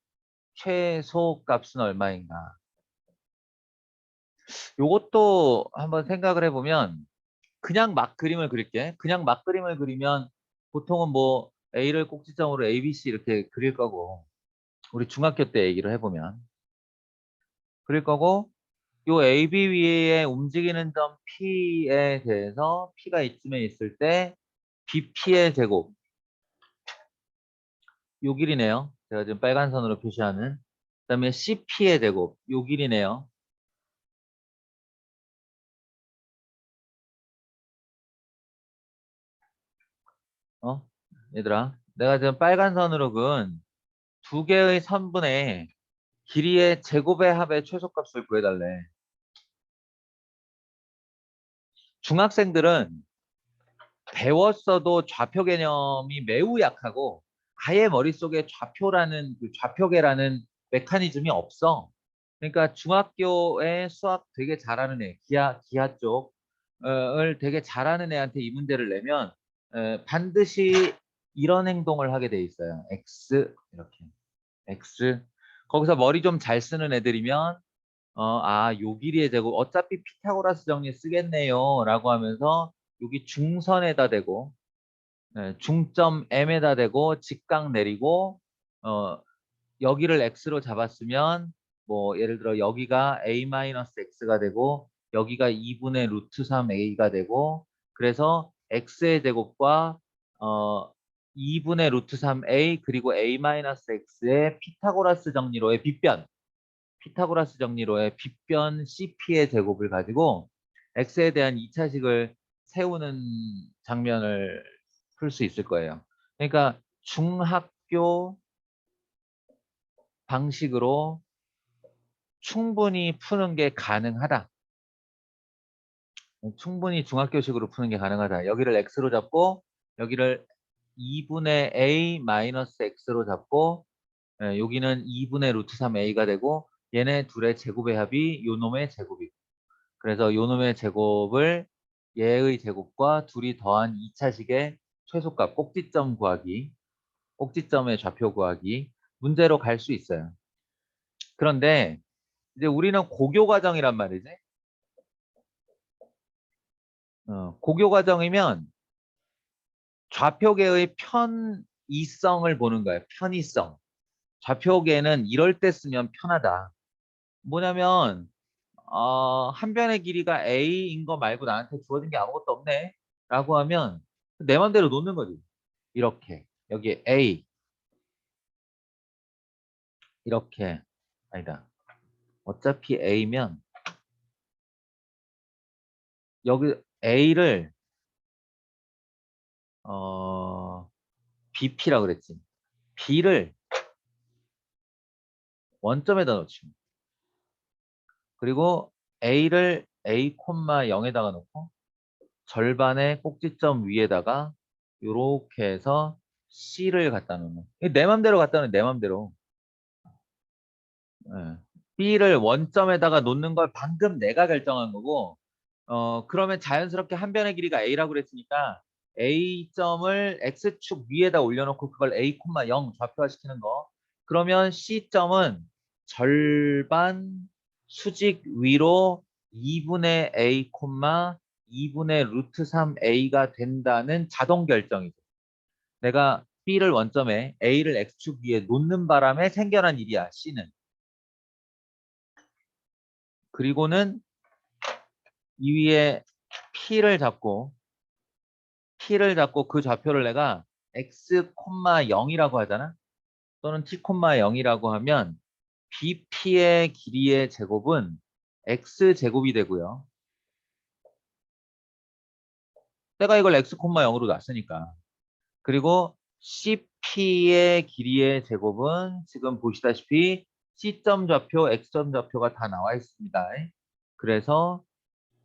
최소값은 얼마인가? 요것도 한번 생각을 해보면 그냥 막 그림을 그릴게. 그냥 막 그림을 그리면 보통은 뭐 A를 꼭지점으로 ABC 이렇게 그릴 거고 우리 중학교 때 얘기를 해보면 그릴 거고 요 AB 위에 움직이는 점 P에 대해서 P가 이쯤에 있을 때 BP의 제곱 요 길이네요. 제가 지금 빨간 선으로 표시하는 그다음에 CP의 제곱 요 길이네요. 얘들아 내가 지금 빨간 선으로 그은 두 개의 선분의 길이의 제곱의 합의 최소값을 구해달래. 중학생들은 배웠어도 좌표 개념이 매우 약하고 아예 머릿속에 좌표라는 그 좌표계라는 메커니즘이 없어. 그러니까 중학교에 수학 되게 잘하는 애, 기하 쪽을 되게 잘하는 애한테 이 문제를 내면 반드시 이런 행동을 하게 돼 있어요. X 이렇게 X 거기서 머리 좀 잘 쓰는 애들이면 요 길이의 제곱 어차피 피타고라스 정리 쓰겠네요 라고 하면서 여기 중선에다 대고 중점 M에다 대고 직각 내리고 여기를 X로 잡았으면 뭐 예를 들어 여기가 A-X가 되고 여기가 2분의 루트 3A가 되고 그래서 x의 제곱과 2분의 루트 3a 그리고 a-x의 피타고라스 정리로의 빗변 CP의 제곱을 가지고 x에 대한 2차식을 세우는 장면을 풀 수 있을 거예요. 그러니까 중학교 방식으로 충분히 푸는 게 가능하다. 충분히 중학교식으로 푸는 게 가능하다. 여기를 x로 잡고 여기를 2분의 a 마이너스 x로 잡고 여기는 2분의 루트 3a가 되고 얘네 둘의 제곱의 합이 요놈의 제곱이고 그래서 요놈의 제곱을 얘의 제곱과 둘이 더한 2차식의 최소값 꼭지점 구하기 꼭지점의 좌표 구하기 문제로 갈 수 있어요. 그런데 이제 우리는 고교 과정이란 말이지. 고교 과정이면 좌표계의 편의성을 보는 거예요. 편의성. 좌표계는 이럴 때 쓰면 편하다. 뭐냐면 한 변의 길이가 A인 거 말고 나한테 주어진 게 아무것도 없네. 라고 하면 내 맘대로 놓는 거지. 이렇게. 여기 A. 이렇게. 아니다. 어차피 A면 여기 A를 BP라고 그랬지. B를 원점에다 놓지. 그리고 A를 A, 0에다가 놓고 절반의 꼭지점 위에다가 이렇게 해서 C를 갖다 놓는. 내 맘대로 갖다 놓는 내 맘대로. 예. B를 원점에다가 놓는 걸 방금 내가 결정한 거고 그러면 자연스럽게 한 변의 길이가 A라고 그랬으니까 A점을 X축 위에다 올려놓고 그걸 A, 0 좌표화시키는 거. 그러면 C점은 절반 수직 위로 2분의 A, 2분의 루트 3A가 된다는 자동 결정이죠. 내가 B를 원점에 A를 X축 위에 놓는 바람에 생겨난 일이야, C는. 그리고는 이 위에 P를 잡고 그 좌표를 내가 x, 0이라고 하잖아. 또는 t, 0이라고 하면 BP의 길이의 제곱은 x 제곱이 되고요. 내가 이걸 x, 0으로 놨으니까. 그리고 CP의 길이의 제곱은 지금 보시다시피 C점 좌표, X점 좌표가 다 나와 있습니다. 그래서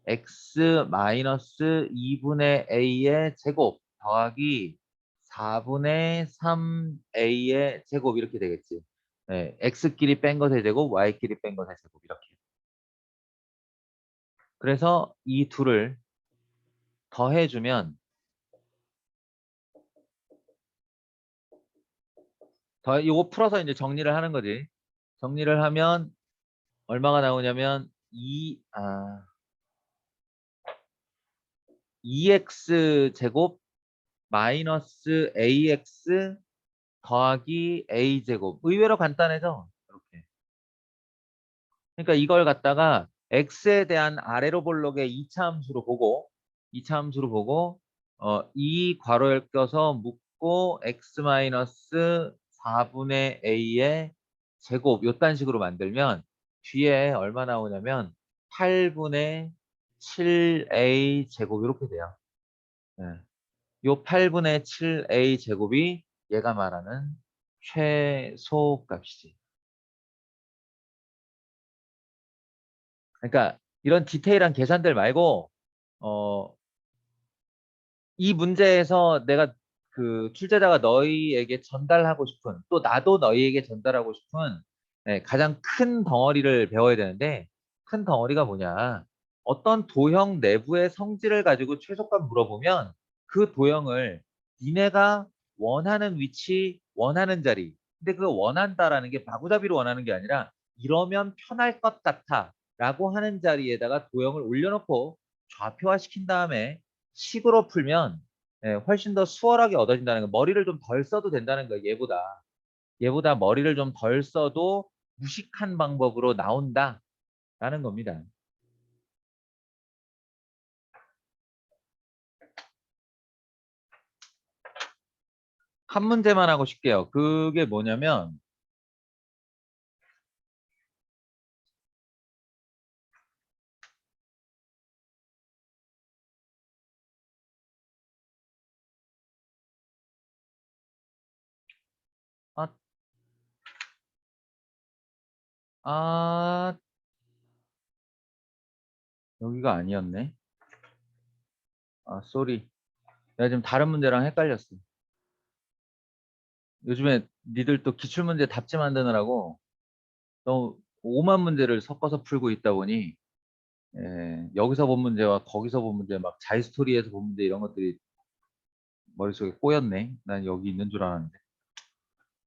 x 마이너스 2분의 a의 제곱 더하기 4분의 3a의 제곱 이렇게 되겠지. 네, x끼리 뺀 것의 제곱, y끼리 뺀 것의 제곱 이렇게. 그래서 이 둘을 더해주면 이거 풀어서 이제 정리를 하는 거지. 정리를 하면 얼마가 나오냐면 2x 제곱 마이너스 ax 더하기 a제곱. 의외로 간단해져. 이렇게. 그러니까 이걸 갖다가 x에 대한 아래로 볼록의 2차 함수로 보고 이 괄호에 껴서 묶고 x 마이너스 4분의 a의 제곱 요딴 식으로 만들면 뒤에 얼마 나오냐면 8분의 7a 제곱 이렇게 돼요. 네. 요 8분의 7a 제곱이 얘가 말하는 최소값이지. 그러니까 이런 디테일한 계산들 말고 어, 이 문제에서 내가 그 출제자가 너희에게 전달하고 싶은 또 나도 너희에게 전달하고 싶은 가장 큰 덩어리를 배워야 되는데 큰 덩어리가 뭐냐? 어떤 도형 내부의 성질을 가지고 최소값 물어보면 그 도형을 니네가 원하는 위치, 원하는 자리. 근데 그 원한다라는 게 마구잡이로 원하는 게 아니라 이러면 편할 것 같아 라고 하는 자리에다가 도형을 올려놓고 좌표화시킨 다음에 식으로 풀면 훨씬 더 수월하게 얻어진다는 거. 머리를 좀 덜 써도 된다는 거예요. 얘보다 머리를 좀 덜 써도 무식한 방법으로 나온다라는 겁니다. 한 문제만 하고 싶게요. 그게 뭐냐면 아, 아, 여기가 아니었네. 아, 쏘리. 내가 지금 다른 문제랑 헷갈렸어. 요즘에 니들 또 기출문제 답지 만드느라고 너무 오만 문제를 섞어서 풀고 있다 보니 여기서 본 문제와 거기서 본 문제, 막 자이스토리에서 본 문제 이런 것들이 머릿속에 꼬였네. 난 여기 있는 줄 알았는데.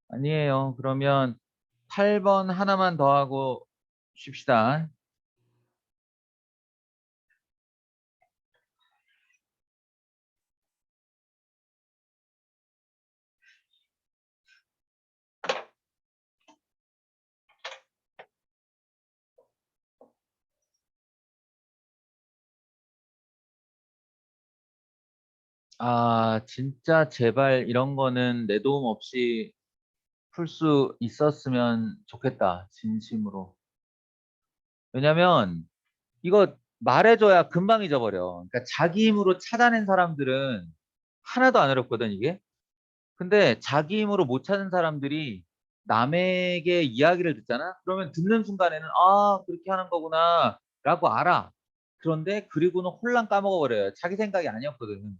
아니에요. 그러면 8번 하나만 더 하고 쉽시다. 아, 진짜 제발 이런 거는 내 도움 없이 풀 수 있었으면 좋겠다. 진심으로. 왜냐면 이거 말해줘야 금방 잊어버려. 그러니까 자기 힘으로 찾아낸 사람들은 하나도 안 어렵거든, 이게. 근데 자기 힘으로 못 찾은 사람들이 남에게 이야기를 듣잖아? 그러면 듣는 순간에는 아, 그렇게 하는 거구나 라고 알아. 그런데 그리고는 홀랑 까먹어 버려요. 자기 생각이 아니었거든.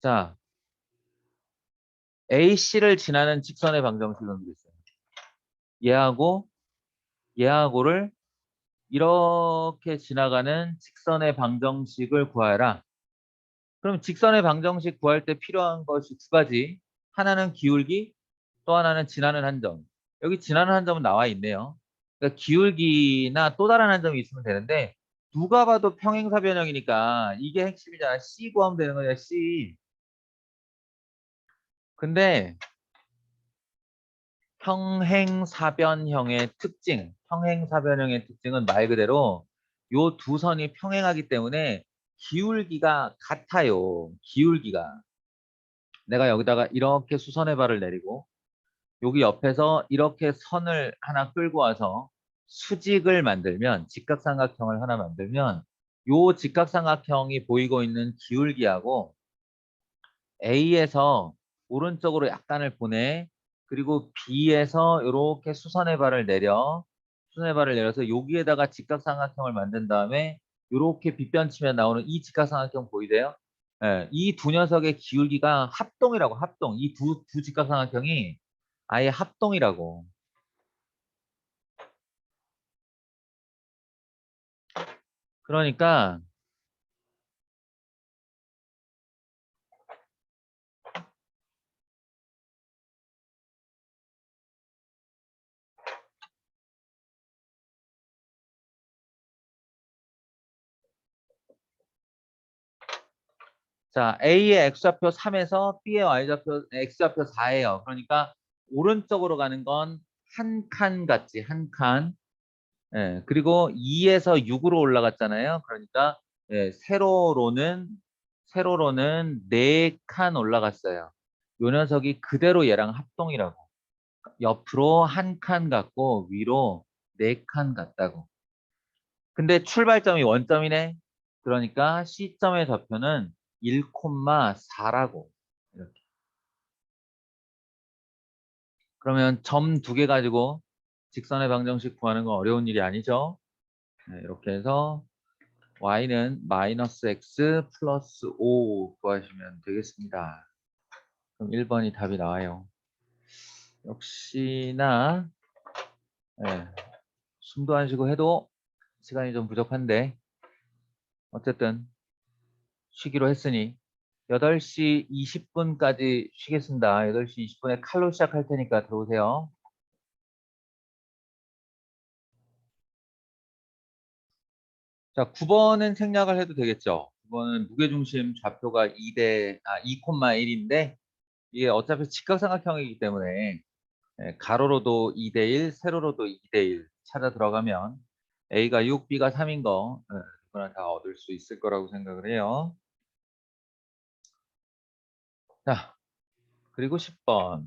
자, AC를 지나는 직선의 방정식은 그랬어요. 얘하고 얘하고를 이렇게 지나가는 직선의 방정식을 구하라. 그럼 직선의 방정식 구할 때 필요한 것이 두 가지. 하나는 기울기, 또 하나는 지나는 한 점. 여기 지나는 한 점은 나와 있네요. 그러니까 기울기나 또 다른 한 점이 있으면 되는데 누가 봐도 평행사 변형이니까 이게 핵심이잖아. C 구하면 되는 거야, C. 근데 평행사변형의 특징은 말 그대로 요 두 선이 평행하기 때문에 기울기가 같아요. 기울기가. 내가 여기다가 이렇게 수선의 발을 내리고 여기 옆에서 이렇게 선을 하나 끌고 와서 수직을 만들면 직각삼각형을 하나 만들면 요 직각삼각형이 보이고 있는 기울기하고 A에서 오른쪽으로 약간을 보내. 그리고 B에서 이렇게 수선의 발을 내려서 여기에다가 직각삼각형을 만든 다음에 이렇게 빗변치면 나오는 이 직각삼각형 보이세요? 예, 이 두 녀석의 기울기가 합동이라고, 합동. 이 두 직각삼각형이 아예 합동이라고. 그러니까 자, A의 X좌표 3에서 B의 X좌표 4예요. 그러니까 오른쪽으로 가는 건 한 칸 같지, 한 칸. 예, 그리고 2에서 6으로 올라갔잖아요. 그러니까 세로로는 4칸 올라갔어요. 요 녀석이 그대로 얘랑 합동이라고. 옆으로 한 칸 갔고 위로 4칸 갔다고. 근데 출발점이 원점이네. 그러니까 C점의 좌표는 1,4라고. 이렇게. 그러면 점 두 개 가지고 직선의 방정식 구하는 건 어려운 일이 아니죠. 네, 이렇게 해서 y는 마이너스 x 플러스 5 구하시면 되겠습니다. 그럼 1번이 답이 나와요. 역시나 예, 숨도 안 쉬고 해도 시간이 좀 부족한데 어쨌든 쉬기로 했으니 8시 20분까지 쉬겠습니다. 8시 20분에 칼로 시작할 테니까 들어오세요. 자, 9번은 생략을 해도 되겠죠. 9번은 무게중심 좌표가 2,1인데 이게 어차피 직각삼각형이기 때문에 가로로도 2대1, 세로로도 2대1 찾아 들어가면 A가 6, B가 3인 거 이거는 다 얻을 수 있을 거라고 생각을 해요. 그리고 10번.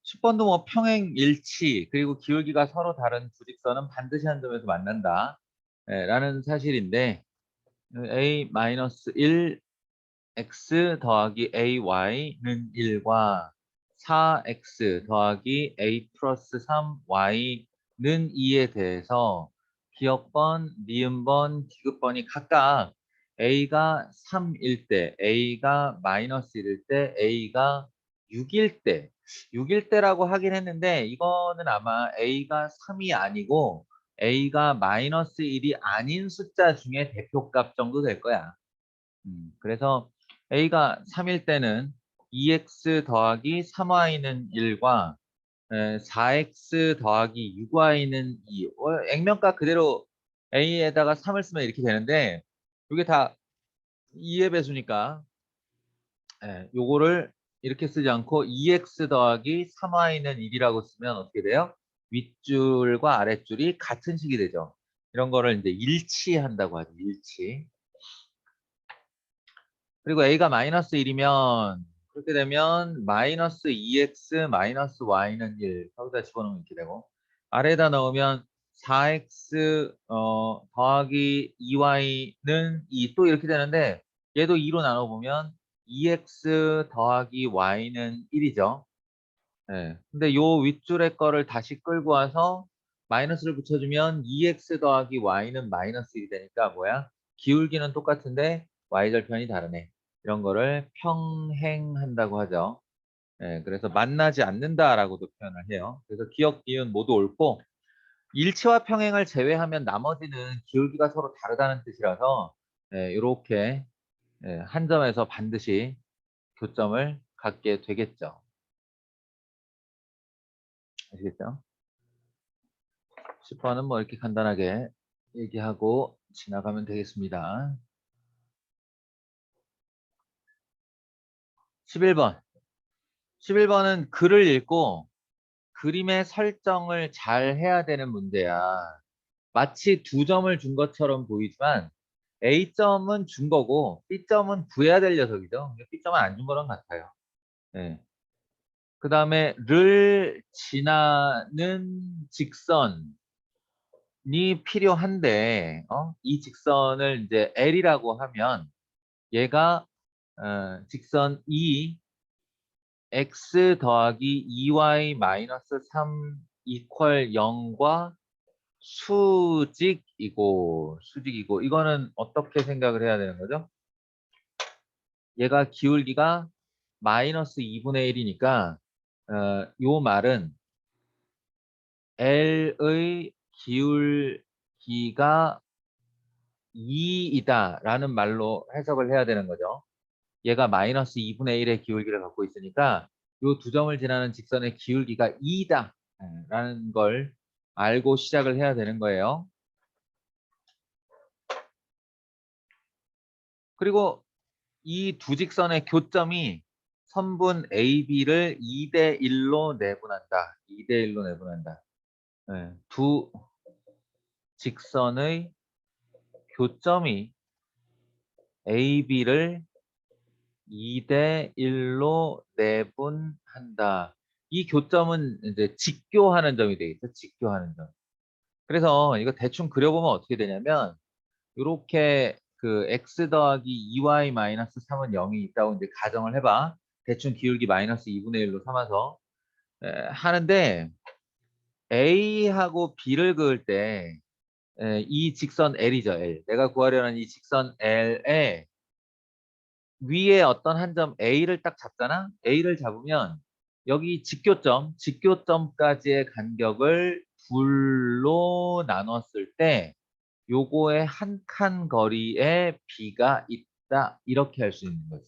10번도 뭐 평행 일치 그리고 기울기가 서로 다른 두 직선은 반드시 한 점에서 만난다. 라는 사실인데 a-1 x 더하기 ay는 1과 4x 더하기 a 플러스 3y는 2에 대해서 기억번, 니은번, 디귿번이 각각 a가 3일 때, a가 마이너스 1일 때, a가 6일 때, 6일 때라고 하긴 했는데 이거는 아마 a가 3이 아니고 a가 마이너스 1이 아닌 숫자 중에 대표값 정도 될 거야. 그래서 a가 3일 때는 2x 더하기 3y는 1과 4x 더하기 6y는 2. 액면가 그대로 a에다가 3을 쓰면 이렇게 되는데 이게 다 2의 배수니까 요거를 이렇게 쓰지 않고 2x 더하기 3y는 1이라고 쓰면 어떻게 돼요? 윗줄과 아랫줄이 같은 식이 되죠. 이런 거를 이제 일치한다고 하죠. 일치. 그리고 a가 마이너스 1이면 그렇게 되면 마이너스 2x 마이너스 y는 1 거기다 집어넣으면 이렇게 되고 아래에다 넣으면 4x 더하기 2y는 2 또 이렇게 되는데 얘도 2로 나눠보면 2x 더하기 y는 1이죠. 네. 근데 요 윗줄의 거를 다시 끌고 와서 마이너스를 붙여주면 2x 더하기 y는 마이너스 1이 되니까 뭐야? 기울기는 똑같은데 y절편이 다르네. 이런 거를 평행한다고 하죠. 네, 그래서 만나지 않는다라고도 표현을 해요. 그래서 기억, 기은 모두 옳고 일치와 평행을 제외하면 나머지는 기울기가 서로 다르다는 뜻이라서 이렇게 한 점에서 반드시 교점을 갖게 되겠죠. 아시겠죠? 10번은 뭐 이렇게 간단하게 얘기하고 지나가면 되겠습니다. 11번. 11번은 글을 읽고 그림의 설정을 잘 해야 되는 문제야. 마치 두 점을 준 것처럼 보이지만 A점은 준 거고 B점은 구해야 될 녀석이죠. B점은 안 준 거랑 같아요. 네. 그 다음에 를 지나는 직선이 필요한데 이 직선을 이제 L이라고 하면 얘가 직선 E x 더하기 2y 마이너스 3 이퀄 0과 수직이고 이거는 어떻게 생각을 해야 되는 거죠? 얘가 기울기가 마이너스 2분의 1이니까 요 말은 L의 기울기가 2이다 라는 말로 해석을 해야 되는 거죠. 얘가 마이너스 2분의 1의 기울기를 갖고 있으니까 요 두 점을 지나는 직선의 기울기가 2다 라는 걸 알고 시작을 해야 되는 거예요. 그리고 이 두 직선의 교점이 선분 AB를 2대 1로 내분한다. 2대 1로 내분한다. 두 직선의 교점이 AB를 2대 1로 내분한다. 이 교점은 이제 직교하는 점이 되겠죠. 직교하는 점. 그래서 이거 대충 그려보면 어떻게 되냐면 이렇게 그 x 더하기 2y 마이너스 3은 0이 있다고 이제 가정을 해봐. 대충 기울기 마이너스 2분의 1로 삼아서 하는데 A하고 B를 그을 때 이 직선 L이죠. L. 내가 구하려는 이 직선 L에 위에 어떤 한 점 A를 딱 잡잖아. A를 잡으면 여기 직교점까지의 간격을 둘로 나눴을 때 요거의 한 칸 거리에 B가 있다. 이렇게 할 수 있는 거지.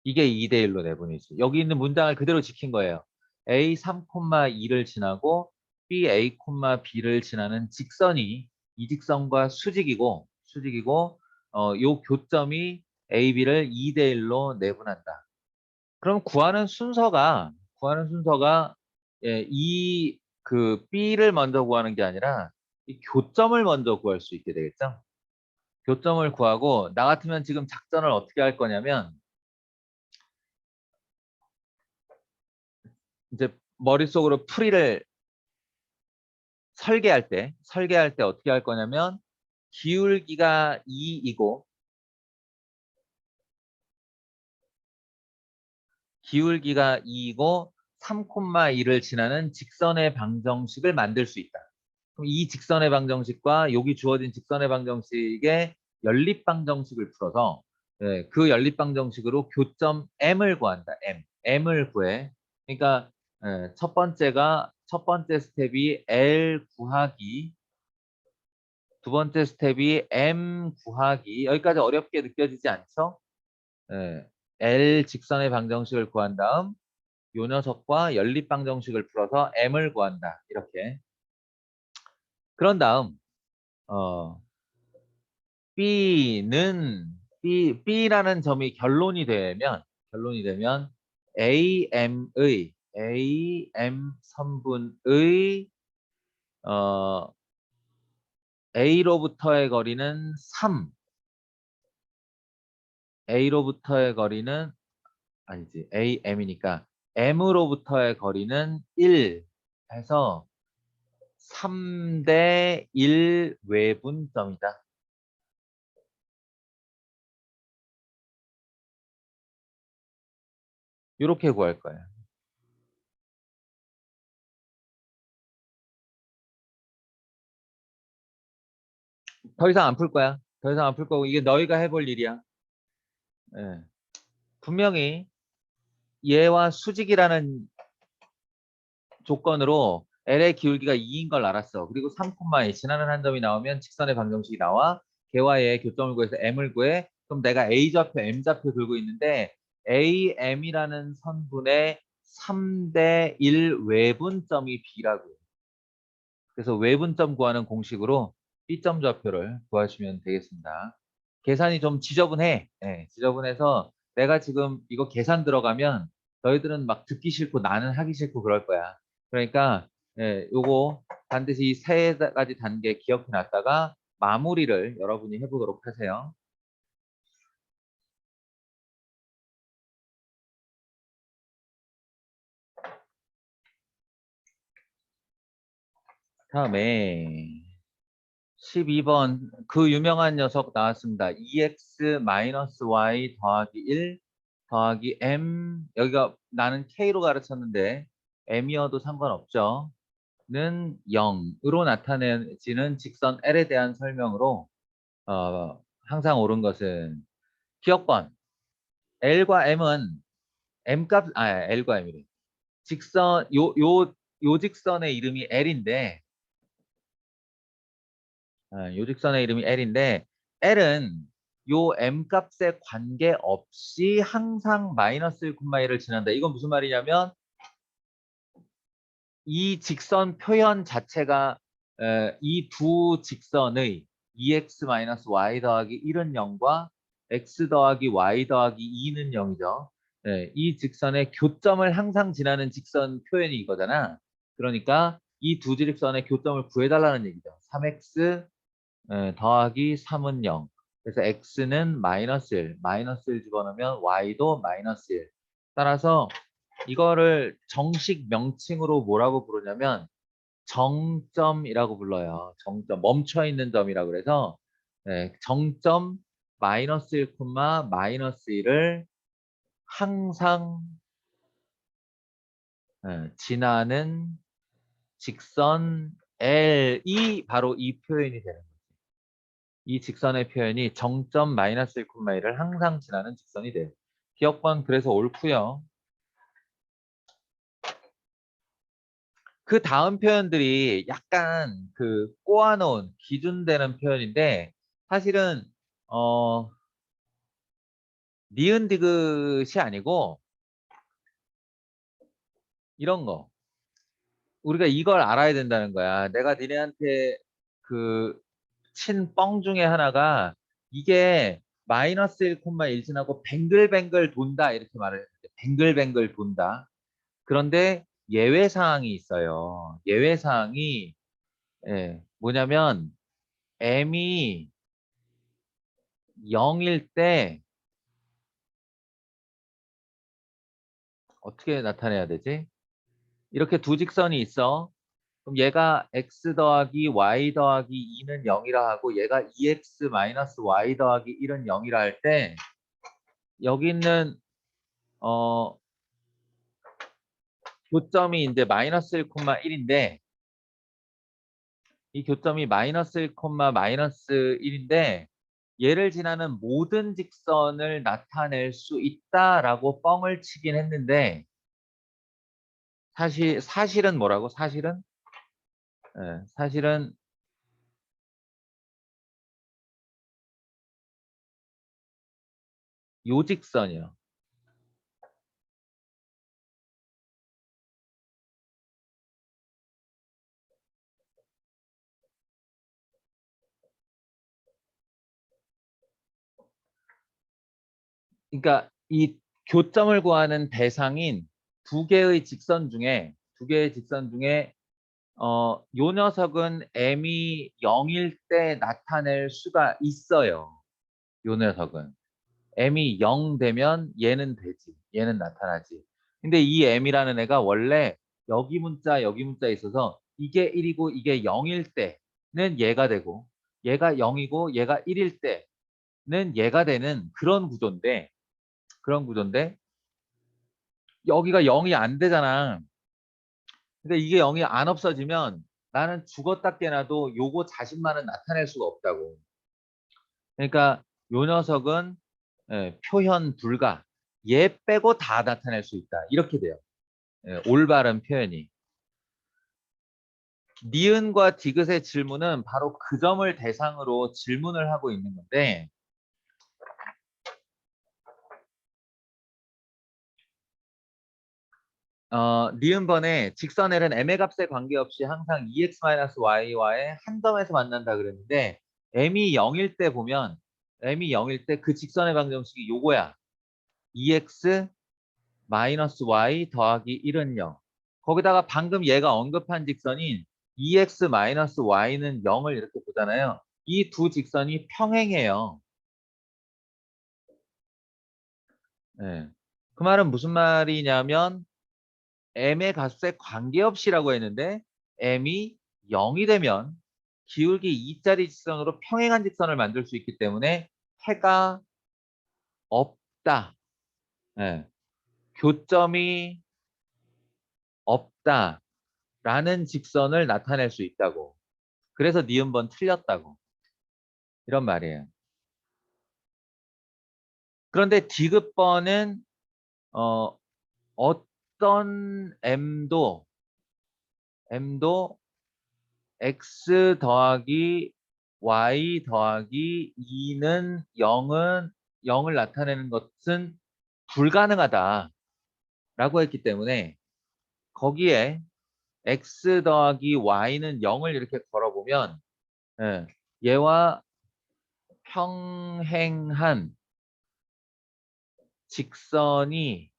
이게 2대 1로 내보내지. 여기 있는 문장을 그대로 지킨 거예요. A 3,2를 지나고 B A, B를 지나는 직선이 이 직선과 수직이고 요 교점이 A, B를 2대 1로 내분한다. 그럼 구하는 순서가 이 그 B를 먼저 구하는 게 아니라 이 교점을 먼저 구할 수 있게 되겠죠. 교점을 구하고 나 같으면 지금 작전을 어떻게 할 거냐면 이제 머릿속으로 풀이를 설계할 때 어떻게 할 거냐면 기울기가 2이고 기울기가 2이고 3,2를 지나는 직선의 방정식을 만들 수 있다. 그럼 이 직선의 방정식과 여기 주어진 직선의 방정식의 연립 방정식을 풀어서 그 연립 방정식으로 교점 M을 구한다. M을 구해. 그러니까 첫 번째 스텝이 L 구하기, 두 번째 스텝이 M 구하기. 여기까지 어렵게 느껴지지 않죠? 예, L 직선의 방정식을 구한 다음 요 녀석과 연립 방정식을 풀어서 M을 구한다. 이렇게. 그런 다음 어, B라는 점이 결론이 되면 AM 선분의 어, A로부터의 거리는 3, A로부터의 거리는 아니지, AM이니까 M으로부터의 거리는 1 해서 3대 1 외분점이다. 이렇게 구할 거예요. 더 이상 안 풀 거야. 더 이상 안 풀 거고 이게 너희가 해볼 일이야. 예. 분명히 얘와 수직이라는 조건으로 L의 기울기가 2인 걸 알았어. 그리고 3,2 지나는 한 점이 나오면 직선의 방정식이 나와. 걔와 얘의 교점을 구해서 M을 구해. 그럼 내가 A좌표, M좌표 들고 있는데 AM이라는 선분의 3대 1 외분점이 B라고. 그래서 외분점 구하는 공식으로 B점 좌표를 구하시면 되겠습니다. 계산이 좀 지저분해. 예, 지저분해서 내가 지금 이거 계산 들어가면 너희들은 막 듣기 싫고 나는 하기 싫고 그럴 거야. 그러니까 요거 반드시 이 세 가지 단계 기억해 놨다가 마무리를 여러분이 해보도록 하세요. 다음에 12번 그 유명한 녀석 나왔습니다. 2x-y 더하기 1 더하기 m, 여기가 나는 k로 가르쳤는데 m이어도 상관없죠. 는 0으로 나타내지는 직선 L에 대한 설명으로 항상 옳은 것은 기억번 L과 M은 L과 M이래. 직선 요 직선의 이름이 L인데 요 직선의 이름이 L인데 L은 요 M 값에 관계없이 항상 마이너스 1,1을 지난다. 이건 무슨 말이냐면 이 직선 표현 자체가 이 두 직선의 2x-y 더하기 1은 0과 x 더하기 y 더하기 2는 0이죠. 이 직선의 교점을 항상 지나는 직선 표현이 이거잖아. 그러니까 이 두 직선의 교점을 구해달라는 얘기죠. 3x 더하기 3은 0. 그래서 x는 마이너스 1 집어넣으면 y도 마이너스 1. 따라서 이거를 정식 명칭으로 뭐라고 부르냐면 정점이라고 불러요. 정점, 멈춰 있는 점이라고 그래서 정점 마이너스 1, 마이너스 1을 항상 지나는 직선 L이 바로 이 표현이 되는 거예요. 이 직선의 표현이 정점 마이너스 1, 1을 항상 지나는 직선이 돼요. 기억번 그래서 옳고요. 그 다음 표현들이 약간 그 꼬아놓은 기준되는 표현인데 사실은 어 니은 디귿이 아니고 이런 거 우리가 이걸 알아야 된다는 거야. 내가 니네한테 그 친 뻥 중에 하나가 이게 마이너스 1,1 지나고 뱅글뱅글 돈다 이렇게 말을 했는데 뱅글뱅글 돈다. 그런데 예외 사항이 있어요. 예외 사항이 뭐냐면 m이 0일 때 어떻게 나타내야 되지? 이렇게 두 직선이 있어. 그럼 얘가 x 더하기 y 더하기 2는 0이라 하고 얘가 2x 마이너스 y 더하기 1은 0이라 할 때 여기 있는 어 교점이 이제 마이너스 1, 1인데 이 교점이 마이너스 1, 마이너스 1인데 얘를 지나는 모든 직선을 나타낼 수 있다라고 뻥을 치긴 했는데 사실은 뭐라고? 사실은 요 직선이요. 그러니까 이 교점을 구하는 대상인 두 개의 직선 중에 요 녀석은 m이 0일 때 나타낼 수가 있어요. 요 녀석은 m이 0 되면 얘는 되지. 얘는 나타나지. 근데 이 m이라는 애가 원래 여기 문자에 있어서 이게 1이고 이게 0일 때는 얘가 되고 얘가 0이고 얘가 1일 때는 얘가 되는 그런 구조인데 여기가 0이 안 되잖아. 근데 이게 0이 안 없어지면 나는 죽었다 깨나도 요거 자신만은 나타낼 수가 없다고. 그러니까 요 녀석은 표현 불가. 얘 빼고 다 나타낼 수 있다. 이렇게 돼요. 올바른 표현이. 니은과 디귿의 질문은 바로 그 점을 대상으로 질문을 하고 있는 건데 니은번에 직선L은 m의 값에 관계없이 항상 EX-Y와의 한 점에서 만난다 그랬는데 m이 0일 때 보면 m이 0일 때 그 직선의 방정식이 요거야. EX-Y 더하기 1은 0. 거기다가 방금 얘가 언급한 직선인 EX-Y는 0을 이렇게 보잖아요. 이 두 직선이 평행해요. 예. 그 말은 무슨 말이냐면 m의 값에 관계없이라고 했는데 m이 0이 되면 기울기 2짜리 직선으로 평행한 직선을 만들 수 있기 때문에 해가 없다. 예. 교점이 없다라는 직선을 나타낼 수 있다고. 그래서 니은번 틀렸다고. 이런 말이에요. 그런데 디귿번은 어, 어떤 m도 x 더하기 y 더하기 2는 0을 나타내는 것은 불가능하다라고 했기 때문에 거기에 x 더하기 y는 0을 이렇게 걸어보면 예, 얘와 평행한 직선이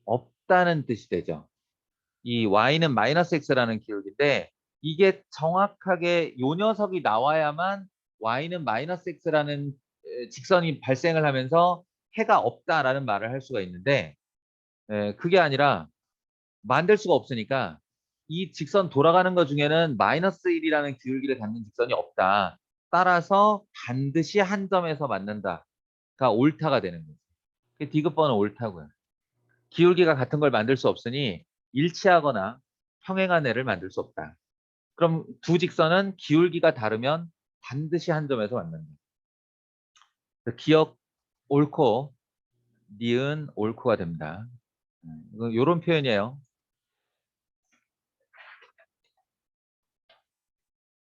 없다는 뜻이 되죠. 이 y는 마이너스 x라는 기울기인데 이게 정확하게 요 녀석이 나와야만 y는 마이너스 x라는 직선이 발생을 하면서 해가 없다라는 말을 할 수가 있는데 그게 아니라 만들 수가 없으니까 이 직선 돌아가는 것 중에는 마이너스 1이라는 기울기를 갖는 직선이 없다. 따라서 반드시 한 점에서 만난다가 옳다가 되는 거죠. 디귿번은 옳다고요. 기울기가 같은 걸 만들 수 없으니 일치하거나 평행한 애를 만들 수 없다. 그럼 두 직선은 기울기가 다르면 반드시 한 점에서 만난다. 기억 옳고 니은 옳고가 됩니다. 이런 표현이에요.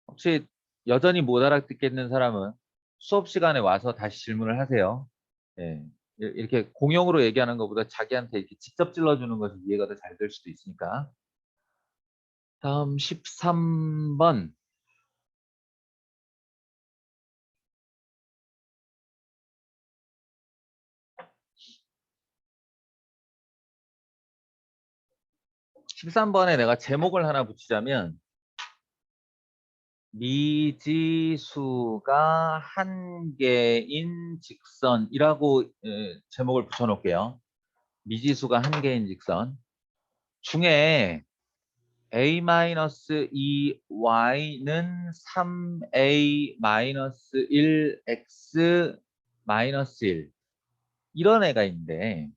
혹시 여전히 못 알아듣겠는 사람은 수업 시간에 와서 다시 질문을 하세요. 예. 이렇게 공용으로 얘기하는 것보다 자기한테 이렇게 직접 찔러주는 것이 이해가 더 잘 될 수도 있으니까. 다음 13번. 13번에 내가 제목을 하나 붙이자면 미지수가 한 개인 직선이라고 제목을 붙여놓을게요. 미지수가 한 개인 직선 중에 a-2y는 3a-1x-1 이런 애가 있는데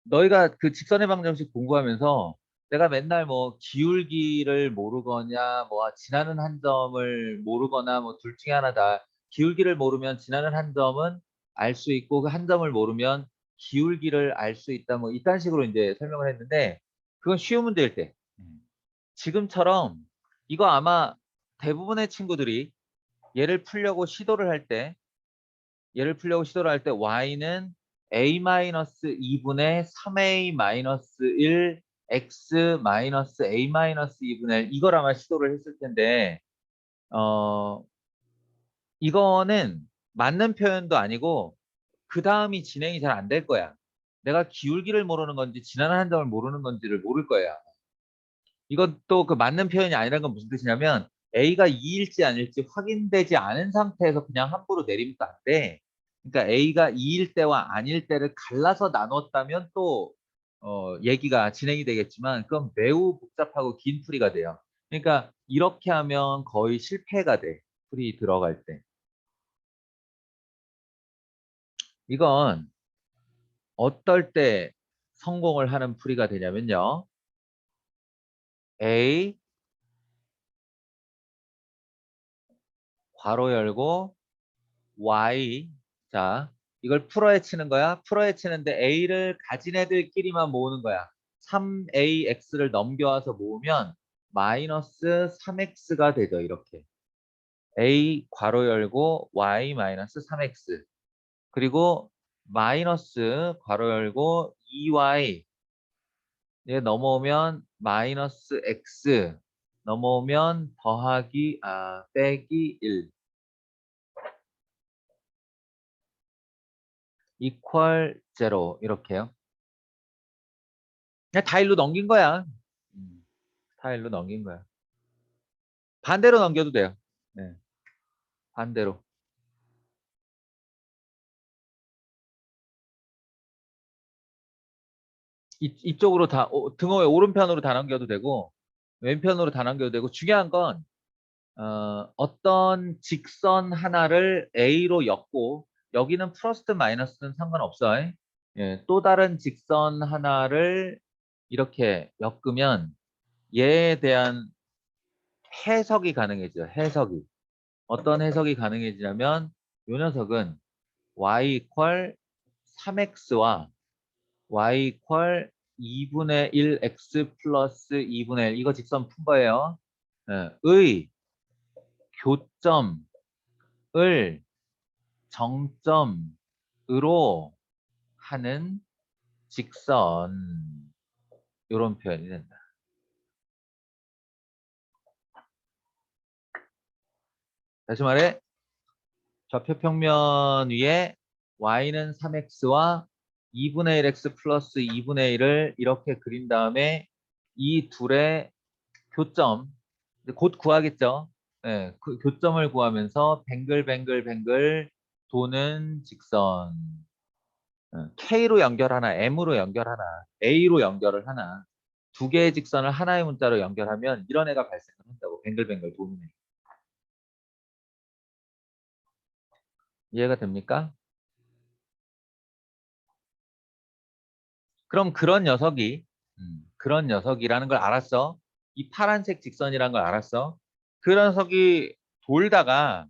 너희가 그 직선의 방정식 공부하면서 내가 맨날 뭐 기울기를 모르거나 뭐 지나는 한 점을 모르거나 뭐 둘 중에 하나다. 기울기를 모르면 지나는 한 점은 알 수 있고 그 한 점을 모르면 기울기를 알 수 있다. 뭐 이딴 식으로 이제 설명을 했는데 그건 쉬운 문제일 때. 지금처럼 이거 아마 대부분의 친구들이 얘를 풀려고 시도를 할 때 y는 a-2분의 3a-1 x-a-2분의 1 이걸 아마 시도를 했을 텐데 어 이거는 맞는 표현도 아니고 그 다음이 진행이 잘 안 될 거야. 내가 기울기를 모르는 건지 지나는 한 점을 모르는 건지를 모를 거야. 이건 또 그 맞는 표현이 아니라는 건 무슨 뜻이냐면 A가 2일지 아닐지 확인되지 않은 상태에서 그냥 함부로 내리면 안 돼. 그러니까 A가 2일 때와 아닐 때를 갈라서 나눴다면 또 얘기가 진행이 되겠지만 그건 매우 복잡하고 긴 풀이가 돼요. 그러니까 이렇게 하면 거의 실패가 돼. 풀이 들어갈 때. 이건 어떨 때 성공을 하는 풀이가 되냐면요. A 괄호 열고 Y 자 이걸 풀어헤치는 거야. 풀어헤치는데 A를 가진 애들끼리만 모으는 거야. 3AX를 넘겨와서 모으면 마이너스 3X가 되죠. 이렇게 A 괄호 열고 Y 마이너스 3X 그리고 마이너스 괄호 열고 2Y 얘 넘어오면 마이너스 X 넘어오면 더하기 빼기 1 equal 0 이렇게요. 그냥 다 일로 넘긴 거야. 다 일로 넘긴 거야. 반대로 넘겨도 돼요. 네, 반대로. 이쪽으로 다 등호의 오른편으로 다 넘겨도 되고 왼편으로 다 넘겨도 되고 중요한 건 어떤 직선 하나를 A로 엮고 여기는 플러스든 마이너스든 상관없어요. 예, 또 다른 직선 하나를 이렇게 엮으면 얘에 대한 해석이 가능해져요. 해석이. 어떤 해석이 가능해지냐면 이 녀석은 y 이퀄 3x와 y 이퀄 2분의 1x 플러스 2분의 1 이거 직선 푼 거예요. 예, 의 교점을 정점으로 하는 직선 이런 표현이 된다. 다시 말해 좌표 평면 위에 y는 3x와 2분의 1x 플러스 2분의 1을 이렇게 그린 다음에 이 둘의 교점 곧 구하겠죠. 네, 그 교점을 구하면서 뱅글뱅글뱅글 도는 직선 K로 연결하나 M으로 연결하나 A로 연결을 하나 두 개의 직선을 하나의 문자로 연결하면 이런 애가 발생을 한다고 뱅글뱅글 도는 애. 이해가 됩니까? 그럼 그런 녀석이라는 걸 알았어. 이 파란색 직선이라는 걸 알았어. 그 녀석이 돌다가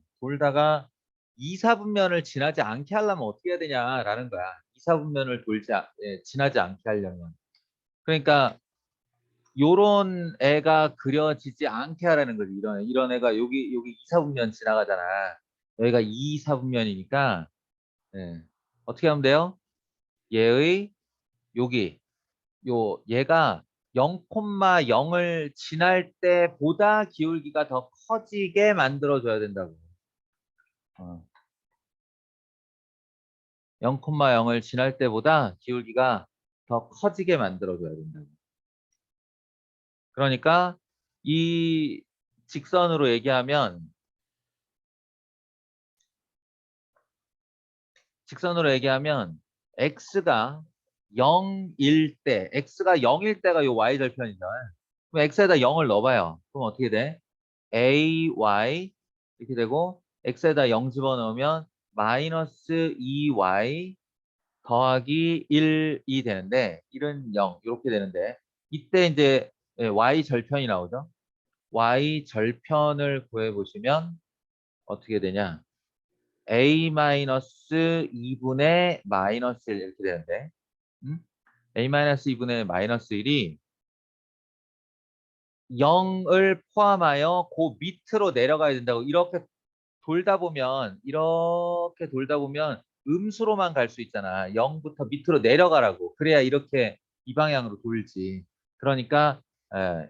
이사분면을 지나지 않게 하려면 어떻게 해야 되냐라는 거야. 이사분면을 지나지 않게 하려면. 그러니까 요런 애가 그려지지 않게 하라는 거지. 이런 애가 여기 이사분면 지나가잖아. 여기가 이사분면이니까 어떻게 하면 돼요? 얘의 여기 얘가 0,0을 지날 때보다 기울기가 더 커지게 만들어줘야 된다고. 0,0을 지날 때보다 기울기가 더 커지게 만들어줘야 된다고. 그러니까 이 직선으로 얘기하면 x가 0일 때, x가 0일 때가 요 y 절편이죠. 그럼 x에다 0을 넣어봐요. 그럼 어떻게 돼? ay 이렇게 되고 x에다 0 집어넣으면 마이너스 2y 더하기 1이 되는데 1은 0 이렇게 되는데 이때 이제 y 절편이 나오죠. y 절편을 구해보시면 어떻게 되냐? a 마이너스 2분의 마이너스 1 이렇게 되는데 a 마이너스 2분의 마이너스 1이 0을 포함하여 그 밑으로 내려가야 된다고 이렇게 돌다 보면 음수로만 갈 수 있잖아. 0부터 밑으로 내려가라고. 그래야 이렇게 이 방향으로 돌지. 그러니까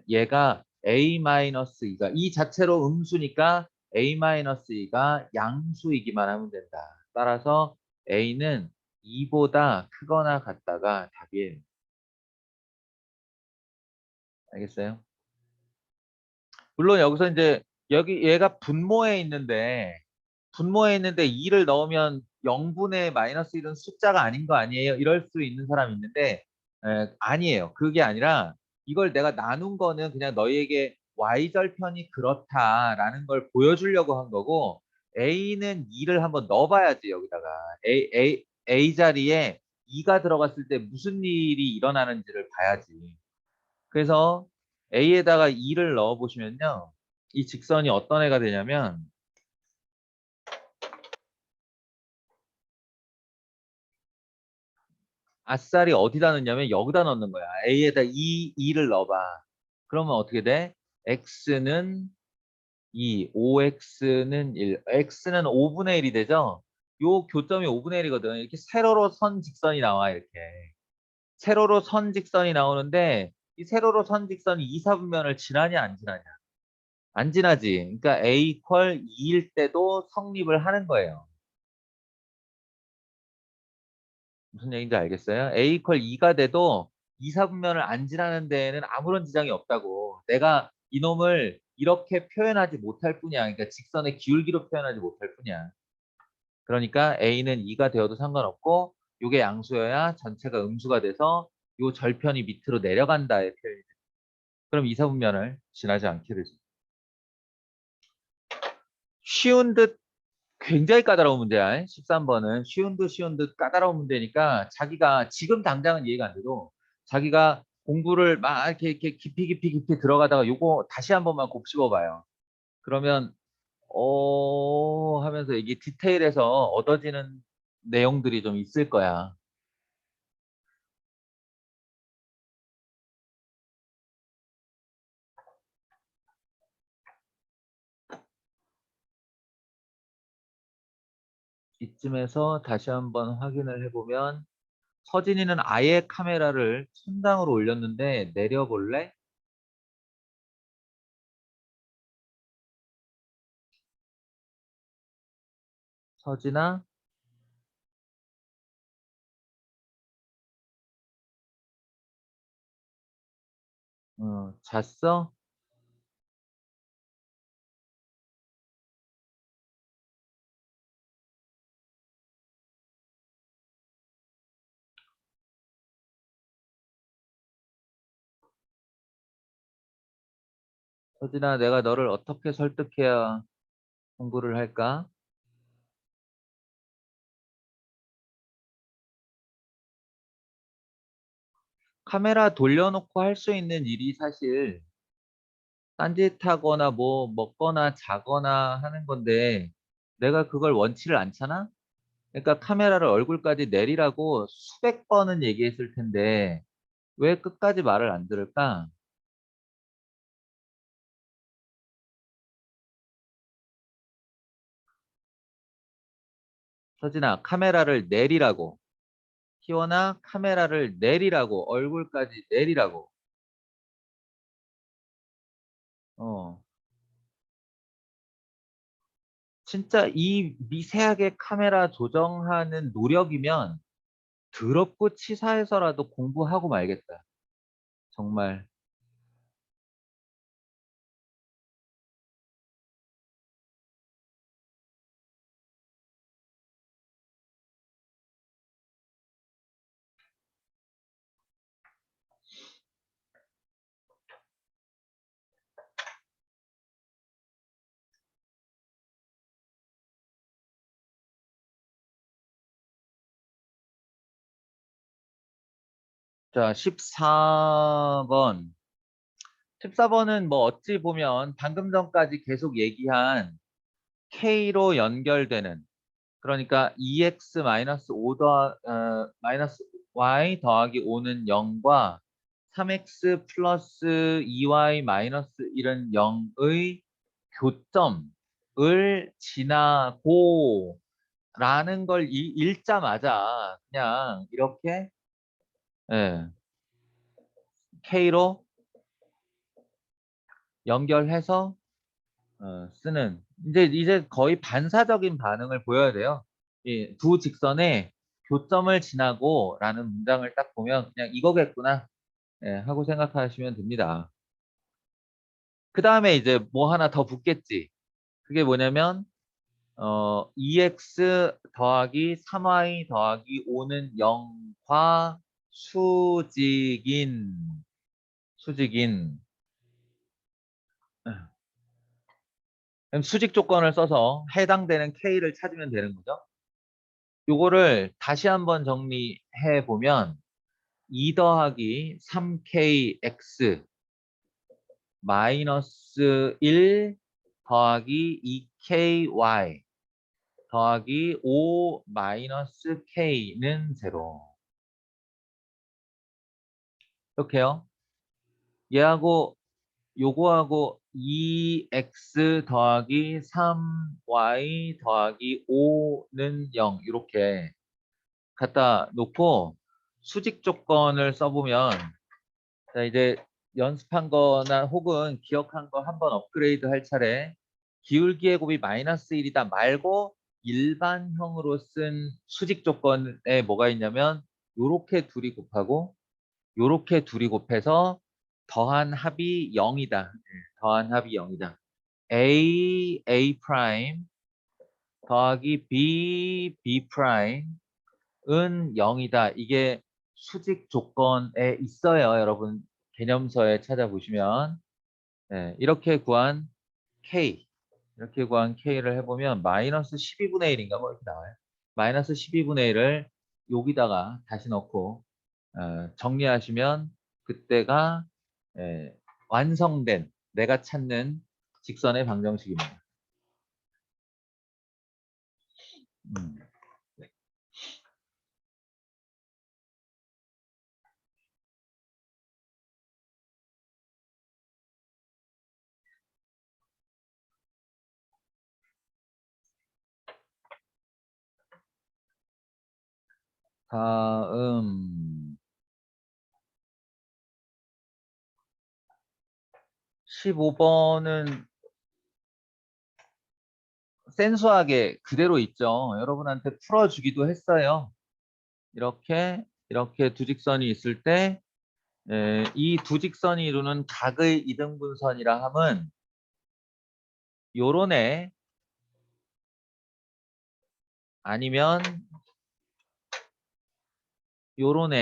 얘가 a-2가 이 자체로 음수니까 a-2가 양수이기만 하면 된다. 따라서 a는 2보다 크거나 같다가 답이에요. 알겠어요? 물론 여기서 이제 여기 얘가 분모에 있는데 2를 넣으면 0분의 마이너스 1은 숫자가 아닌 거 아니에요? 이럴 수 있는 사람이 있는데 아니에요. 그게 아니라 이걸 내가 나눈 거는 그냥 너희에게 y절편이 그렇다라는 걸 보여주려고 한 거고 a는 2를 한번 넣어봐야지 여기다가 a 자리에 2가 들어갔을 때 무슨 일이 일어나는지를 봐야지. 그래서 A에다가 2를 넣어 보시면요. 이 직선이 어떤 애가 되냐면 아싸리 어디다 넣냐면 여기다 넣는 거야. A에다 2를 넣어봐. 그러면 어떻게 돼? X는 2, OX는 1. X는 5분의 1이 되죠? 요 교점이 5분의 1이거든. 이렇게 세로로 선 직선이 나와, 이렇게. 세로로 선 직선이 나오는데 이 세로로 선 직선이 2, 4분면을 지나냐, 안 지나냐? 안 지나지. 그러니까 A 이퀄 2일 때도 성립을 하는 거예요. 무슨 얘기인지 알겠어요? A 이퀄 2가 돼도 2, 4분면을 안 지나는 데에는 아무런 지장이 없다고. 내가 이놈을 이렇게 표현하지 못할 뿐이야. 그러니까 직선의 기울기로 표현하지 못할 뿐이야. 그러니까 A는 2가 되어도 상관없고 이게 양수여야 전체가 음수가 돼서 요 절편이 밑으로 내려간다의 표현이 돼. 그럼 2, 4분면을 지나지 않게 되죠. 쉬운 듯 굉장히 까다로운 문제야. 13번은 쉬운 듯 까다로운 문제니까 자기가 지금 당장은 이해가 안 돼도 자기가 공부를 막 이렇게 깊이 들어가다가 요거 다시 한 번만 곱씹어 봐요. 그러면 하면서 이게 디테일에서 얻어지는 내용들이 좀 있을 거야. 이쯤에서 다시 한번 확인을 해보면 서진이는 아예 카메라를 천장으로 올렸는데 내려볼래? 서진아, 잤어? 서진아, 내가 너를 어떻게 설득해야 공부를 할까? 카메라 돌려놓고 할 수 있는 일이 사실 딴짓하거나 뭐 먹거나 자거나 하는 건데 내가 그걸 원치를 않잖아? 그러니까 카메라를 얼굴까지 내리라고 수백 번은 얘기했을 텐데 왜 끝까지 말을 안 들을까? 서진아, 카메라를 내리라고. 희원아, 카메라를 내리라고. 얼굴까지 내리라고. 어. 진짜 이 미세하게 카메라 조정하는 노력이면 더럽고 치사해서라도 공부하고 말겠다. 정말. 자, 14번. 14번은 뭐 어찌 보면 방금 전까지 계속 얘기한 K로 연결되는, 그러니까 2x 마이너스 5 마이너스 y 더하기 5는 0과 3x 플러스 2y 마이너스 1은 0의 교점을 지나고 라는 걸 읽자마자 그냥 이렇게, 예, K로 연결해서 쓰는, 이제 거의 반사적인 반응을 보여야 돼요. 이 두 직선의 교점을 지나고 라는 문장을 딱 보면 그냥 이거겠구나, 예, 하고 생각하시면 됩니다. 그 다음에 이제 뭐 하나 더 붙겠지. 그게 뭐냐면 2x 더하기 3y 더하기 5는 0과 수직인 그럼 수직 조건을 써서 해당되는 K를 찾으면 되는 거죠. 요거를 다시 한번 정리해 보면 2 더하기 3kx 마이너스 1 더하기 2ky 더하기 5 마이너스 k는 0. 이렇게요. 얘하고 요거하고 2x 더하기 3y 더하기 5는 0 이렇게 갖다 놓고 수직 조건을 써보면, 자 이제 연습한 거나 혹은 기억한 거 한번 업그레이드 할 차례, 기울기의 곱이 마이너스 1이다 말고 일반형으로 쓴 수직 조건에 뭐가 있냐면 요렇게 둘이 곱하고 요렇게 둘이 곱해서 더한 합이 0이다. 더한 합이 0이다. A 프라임 더하기 B 프라임 은 0이다. 이게 수직 조건에 있어요. 여러분 개념서에 찾아보시면. 네, 이렇게 구한 K, 이렇게 구한 K를 해보면 마이너스 12분의 1인가 뭐 이렇게 나와요. 마이너스 12분의 1을 여기다가 다시 넣고 정리하시면 그때가 완성된 내가 찾는 직선의 방정식입니다. 음. 다음 15번은 센수하게 그대로 있죠. 여러분한테 풀어주기도 했어요. 이렇게 두 직선이 있을 때 이 두 직선이 이루는 각의 이등분선이라 함은 요런 애 아니면 요런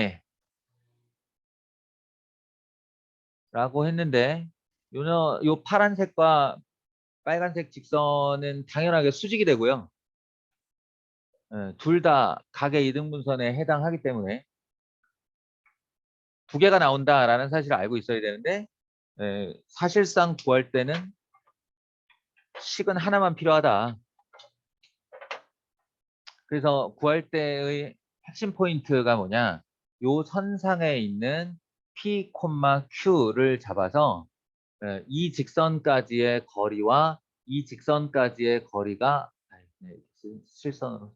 애라고 했는데, 요 파란색과 빨간색 직선은 당연하게 수직이 되고요. 둘 다 각의 이등분선에 해당하기 때문에 두 개가 나온다라는 사실을 알고 있어야 되는데, 사실상 구할 때는 식은 하나만 필요하다. 그래서 구할 때의 핵심 포인트가 뭐냐? 요 선상에 있는 P, Q를 잡아서 이 직선까지의 거리와 이 직선까지의 거리가 실선으로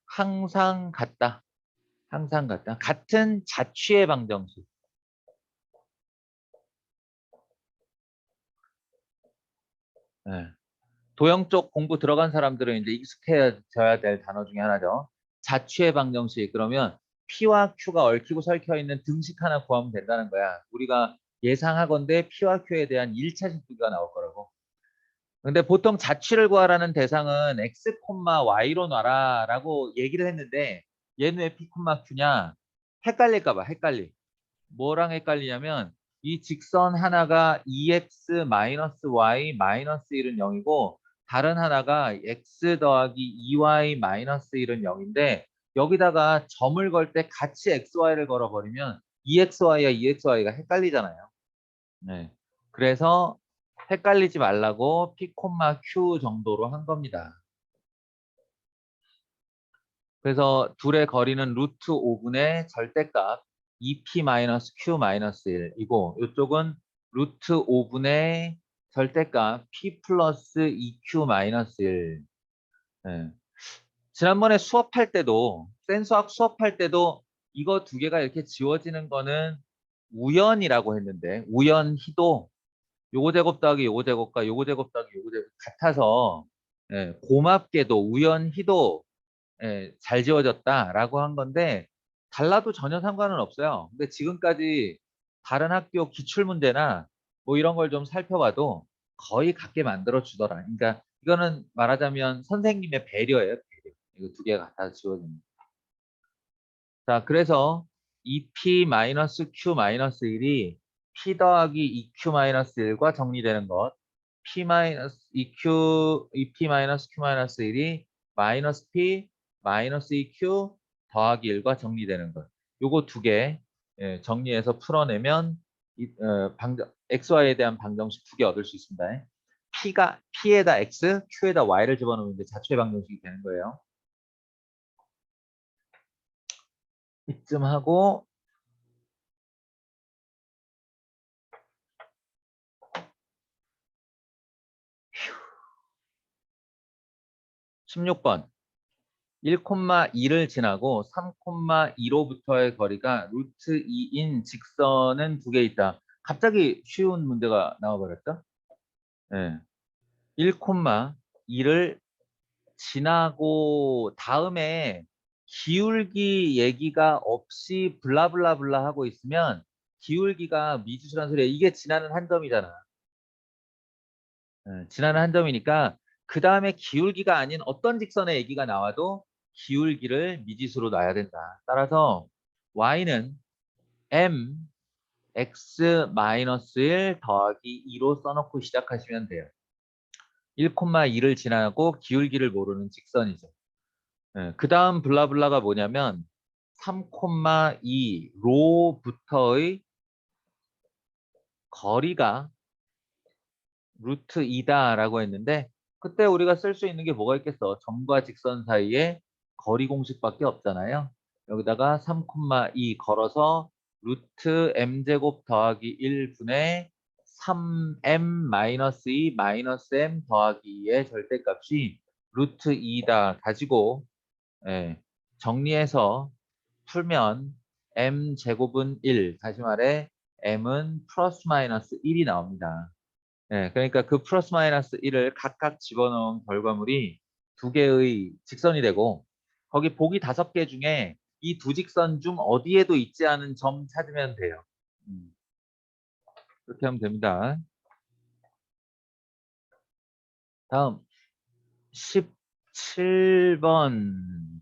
항상 같다. 항상 같다. 같은 자취의 방정식. 예. 도형 쪽 공부 들어간 사람들은 이제 익숙해져야 될 단어 중에 하나죠. 자취의 방정식. 그러면 P와 Q가 얽히고 설켜 있는 등식 하나 구하면 된다는 거야. 우리가 예상하건대 P와 Q에 대한 1차식 두 개가 나올 거라고. 근데 보통 자취를 구하라는 대상은 X, Y로 놔라라고 얘기를 했는데 얘는 왜 P, Q냐? 헷갈릴까 봐, 헷갈리. 뭐랑 헷갈리냐면 이 직선 하나가 2x 마이너스 y 마이너스 1은 0이고 다른 하나가 x 더하기 2y 마이너스 1은 0인데 여기다가 점을 걸 때 같이 xy를 걸어버리면 EXY와 EXY가 헷갈리잖아요. 네. 그래서 헷갈리지 말라고 P, Q 정도로 한 겁니다. 그래서 둘의 거리는 루트 5분의 절대값 2P-Q-1이고 이쪽은 루트 5분의 절대값 P 플러스 2Q-1. 네. 지난번에 수업할 때도 센수학 수업할 때도 이거 두 개가 이렇게 지워지는 거는 우연이라고 했는데 우연히도 요거 제곱 더하기 요거 제곱과 요거 제곱 더하기 요거 제곱 같아서 고맙게도 우연히도 잘 지워졌다라고 한 건데 달라도 전혀 상관은 없어요. 근데 지금까지 다른 학교 기출 문제나 뭐 이런 걸 좀 살펴봐도 거의 같게 만들어 주더라. 그러니까 이거는 말하자면 선생님의 배려예요. 배려. 이거 두 개가 같아서 지워집니다. 자, 그래서 2p-q-1이 p 더하기 2q-1과 정리되는 것. p-2q, 2p-q-1이 마이너스 p 마이너스 2q 더하기 1과 정리되는 것. 요거 두 개 정리해서 풀어내면 XY에 대한 방정식 두 개 얻을 수 있습니다. P에다 X, Q에다 Y를 집어넣으면 이제 자초의 방정식이 되는 거예요. 이쯤 하고 16번 1,2를 지나고 3,2로부터의 거리가 루트 2인 직선은 두 개 있다. 갑자기 쉬운 문제가 나와버렸다. 네. 1,2를 지나고 다음에 기울기 얘기가 없이 블라블라블라 하고 있으면 기울기가 미지수란 소리야. 이게 지나는 한 점이잖아. 지나는 한 점이니까 그 다음에 기울기가 아닌 어떤 직선의 얘기가 나와도 기울기를 미지수로 놔야 된다. 따라서 y는 m x-1 더하기 2로 써놓고 시작하시면 돼요. 1,2를 지나고 기울기를 모르는 직선이죠. 그 다음 블라블라가 뭐냐면 3,2로부터의 거리가 루트 2다라고 했는데 그때 우리가 쓸 수 있는 게 뭐가 있겠어? 점과 직선 사이에 거리 공식밖에 없잖아요. 여기다가 3,2 걸어서 루트 m제곱 더하기 1분의 3m-2 마이너스 m 더하기 2의 절대값이 루트 2다 가지고 정리해서 풀면 m제곱은 1, 다시 말해 m은 플러스 마이너스 1이 나옵니다. 그러니까 그 플러스 마이너스 1을 각각 집어넣은 결과물이 두 개의 직선이 되고 거기 보기 5개 중에 이 두 직선 중 어디에도 있지 않은 점 찾으면 돼요. 그렇게 하면 됩니다. 다음 17번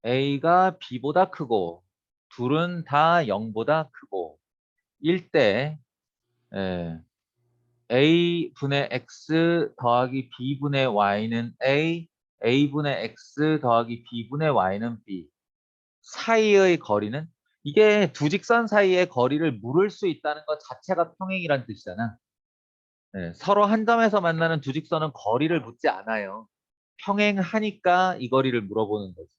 A가 B보다 크고 둘은 다 0보다 크고 1대 A분의 X 더하기 B분의 Y는 A, A분의 X 더하기 B분의 Y는 B. 사이의 거리는 이게 두 직선 사이의 거리를 물을 수 있다는 것 자체가 평행이란 뜻이잖아. 서로 한 점에서 만나는 두 직선은 거리를 묻지 않아요. 평행하니까 이 거리를 물어보는 거지.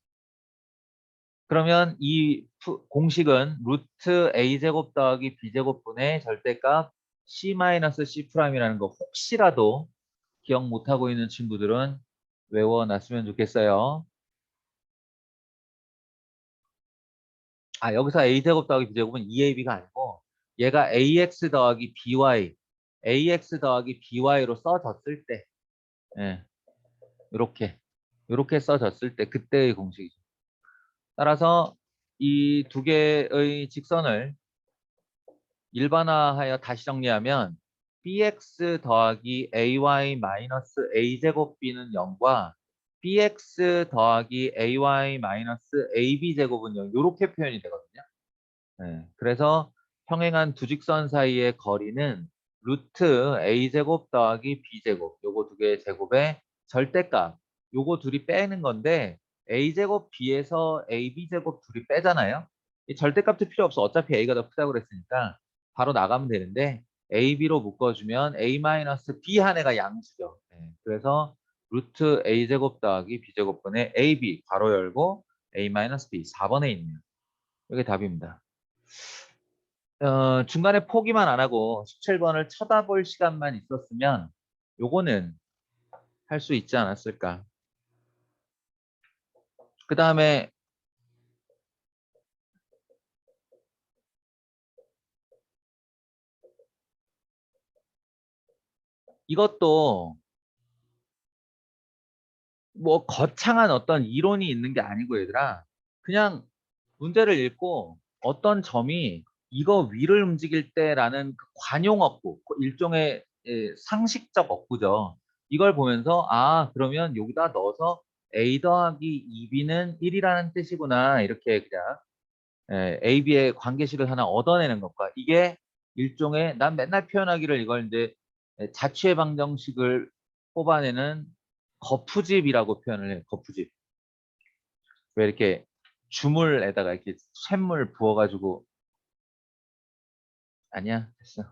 그러면 이 공식은 루트 a제곱 더하기 b제곱분의 절대값 c-c'이라는 거 혹시라도 기억 못하고 있는 친구들은 외워놨으면 좋겠어요. 아, 여기서 a제곱 더하기 b제곱은 2ab가 아니고 얘가 ax 더하기 by, ax 더하기 by로 써졌을 때 이렇게 이렇게 써졌을 때 그때의 공식이죠. 따라서 이 두 개의 직선을 일반화하여 다시 정리하면 bx 더하기 ay 마이너스 a제곱 b는 0과 bx 더하기 ay 마이너스 ab제곱은 0 이렇게 표현이 되거든요. 그래서 평행한 두 직선 사이의 거리는 루트 a제곱 더하기 b제곱 요거 두 개의 제곱의 절대값 요거 둘이 빼는 건데 a제곱 b에서 ab제곱 둘이 빼잖아요. 이 절대값도 필요 없어. 어차피 a가 더 크다고 그랬으니까 바로 나가면 되는데 ab로 묶어주면 a-b 한 애가 양수죠. 네. 그래서 루트 a제곱 더하기 b제곱분의 ab 괄호 열고 a-b 4번에 있네요. 이게 답입니다. 중간에 포기만 안 하고 17번을 쳐다볼 시간만 있었으면 요거는 할 수 있지 않았을까. 그 다음에 이것도 뭐 거창한 어떤 이론이 있는 게 아니고 얘들아 그냥 문제를 읽고 어떤 점이 이거 위를 움직일 때라는 그 관용 어구 그 일종의 상식적 어구죠. 이걸 보면서 아 그러면 여기다 넣어서 a 더하기 2b는 1이라는 뜻이구나 이렇게 그냥 AB의 관계식을 하나 얻어내는 것과 이게 일종의 난 맨날 표현하기를 이걸 이제 자취의 방정식을 뽑아내는 거푸집이라고 표현을 해요. 거푸집. 왜 이렇게 주물에다가 이렇게 쇳물 부어가지고 아니야 됐어.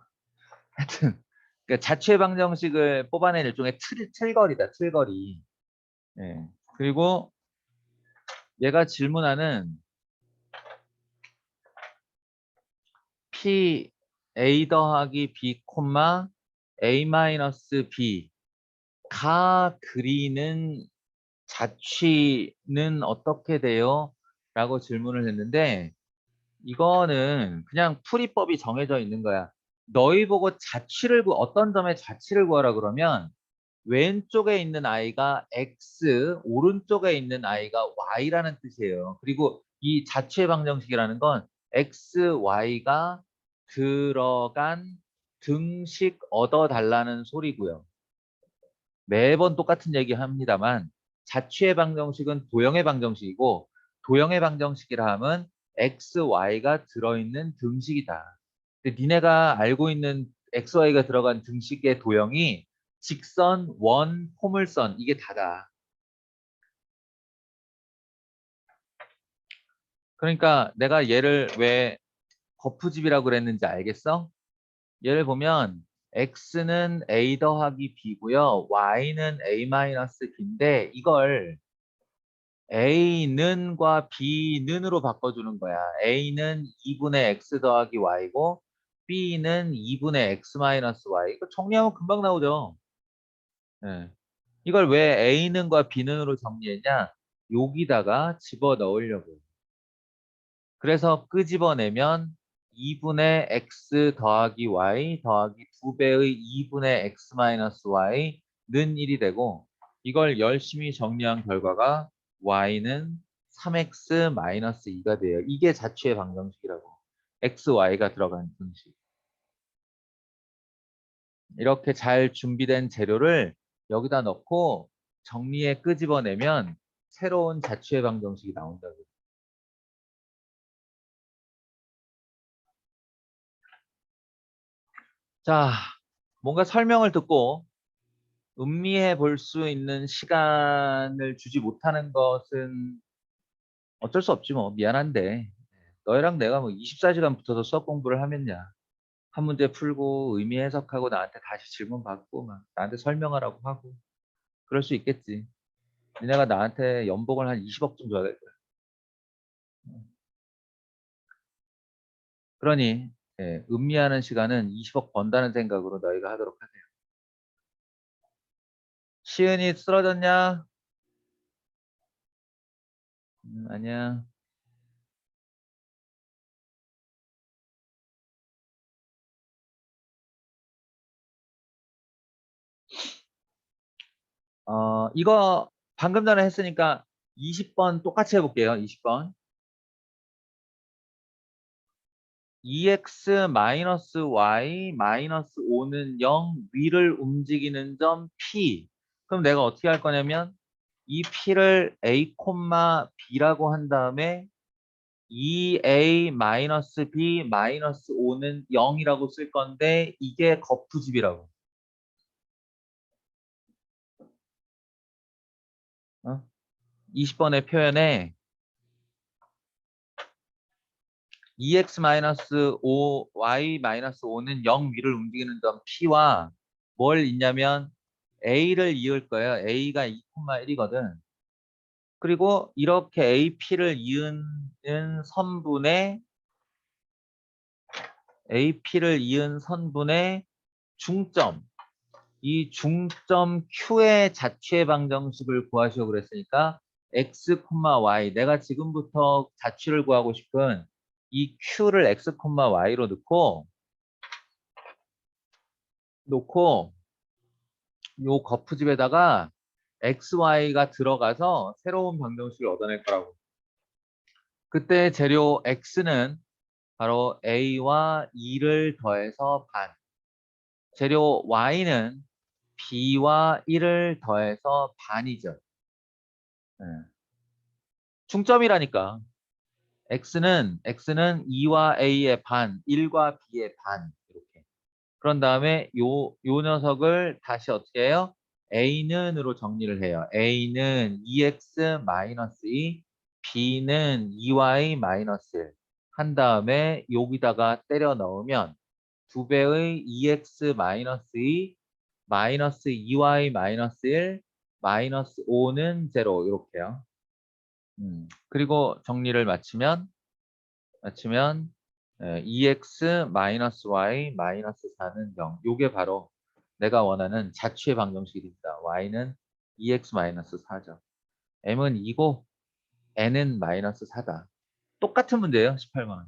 하여튼 그러니까 자취의 방정식을 뽑아내는 일종의 틀거리다. 틀거리. 예. 그리고 얘가 질문하는 P A 더하기 B 콤마 A 마이너스 B 가 그리는 자취는 어떻게 돼요? 라고 질문을 했는데 이거는 그냥 풀이법이 정해져 있는 거야. 너희 보고 어떤 점의 자취를 구하라 그러면 왼쪽에 있는 아이가 X, 오른쪽에 있는 아이가 Y라는 뜻이에요. 그리고 이 자취의 방정식이라는 건 X, Y가 들어간 등식 얻어달라는 소리고요. 매번 똑같은 얘기 합니다만 자취의 방정식은 도형의 방정식이고 도형의 방정식이라 하면 x, y가 들어있는 등식이다. 근데 니네가 알고 있는 x, y가 들어간 등식의 도형이 직선, 원, 포물선 이게 다다. 그러니까 내가 얘를 왜 거푸집이라고 그랬는지 알겠어? 얘를 보면 x는 a 더하기 b고요. y는 a 마이너스 b인데 이걸 A는과 B는으로 바꿔주는 거야. A는 2분의 X 더하기 Y고 B는 2분의 X 마이너스 Y. 이거 정리하면 금방 나오죠. 예. 이걸 왜 A는과 B는으로 정리했냐? 여기다가 집어넣으려고. 그래서 끄집어내면 2분의 X 더하기 Y 더하기 2배의 2분의 X 마이너스 Y는 1이 되고 이걸 열심히 정리한 결과가 Y는 3X 마이너스 2가 돼요. 이게 자취의 방정식이라고. X, Y가 들어간 등식. 이렇게 잘 준비된 재료를 여기다 넣고 정리해 끄집어내면 새로운 자취의 방정식이 나온다고. 자, 뭔가 설명을 듣고 음미해 볼 수 있는 시간을 주지 못하는 것은 어쩔 수 없지 뭐. 미안한데. 너희랑 내가 뭐 24시간 붙어서 수학 공부를 하면야. 한 문제 풀고 의미 해석하고 나한테 다시 질문 받고 막 나한테 설명하라고 하고 그럴 수 있겠지. 니네가 나한테 연봉을 한 20억 좀 줘야 될 거야. 그러니 음미하는 시간은 20억 번다는 생각으로 너희가 하도록 하세요. 시은이 쓰러졌냐? 아니야. 이거 방금 전에 했으니까 20번 똑같이 해볼게요. 20번. 2x 마이너스 y 마이너스 5는 0 위를 움직이는 점 p. 그럼 내가 어떻게 할 거냐면 이 p를 a, b라고 한 다음에 2a 마이너스 b 마이너스 5는 0이라고 쓸 건데 이게 거푸집이라고. 어? 20번의 표현에 2x-5, y-5는 0 위를 움직이는 점 P와 뭘 있냐면 A를 이을 거예요. A가 2,1이거든. 그리고 이렇게 AP를 이은 선분의 중점, 이 중점 Q의 자취의 방정식을 구하시오 그랬으니까 x, y, 내가 지금부터 자취를 구하고 싶은 이 Q를 x, y로 놓고 요 거푸집에다가 xy가 들어가서 새로운 방정식을 얻어낼 거라고. 그때 재료 x는 바로 a와 2를 더해서 반, 재료 y는 b와 1을 더해서 반이죠. 네. 중점이라니까. x는 2와 a의 반, 1과 b의 반 이렇게. 그런 다음에 요 녀석을 다시 어떻게 해요? a는으로 정리를 해요. a는 2x-2, b는 2y-1. 한 다음에 여기다가 때려 넣으면 2배의 2x-2, 마이너스 2y-1, 마이너스 5는 0 이렇게요. 그리고 정리를 마치면 2x 마이너스 y 마이너스 4는 0. 요게 바로 내가 원하는 자취의 방정식입니다. y는 2x 마이너스 4죠. m은 2고 n은 마이너스 4다. 똑같은 문제예요. 18번.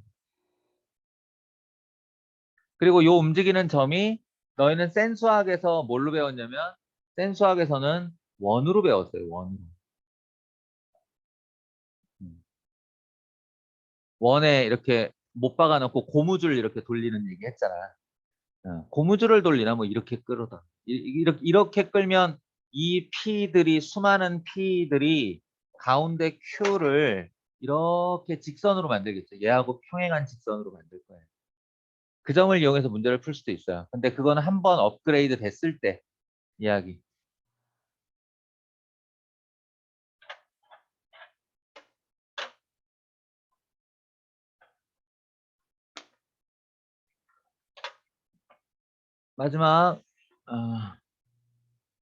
그리고 요 움직이는 점이 너희는 센수학에서 뭘로 배웠냐면 센수학에서는 원으로 배웠어요. 원으로. 음. 원에 이렇게 못 박아놓고 고무줄 이렇게 돌리는 얘기 했잖아. 고무줄을 돌리나 뭐 이렇게 끌어다. 이렇게 끌면 이 P들이 수많은 P들이 가운데 Q를 이렇게 직선으로 만들겠죠. 얘하고 평행한 직선으로 만들 거예요. 그 점을 이용해서 문제를 풀 수도 있어요. 근데 그거는 한번 업그레이드 됐을 때 이야기. 마지막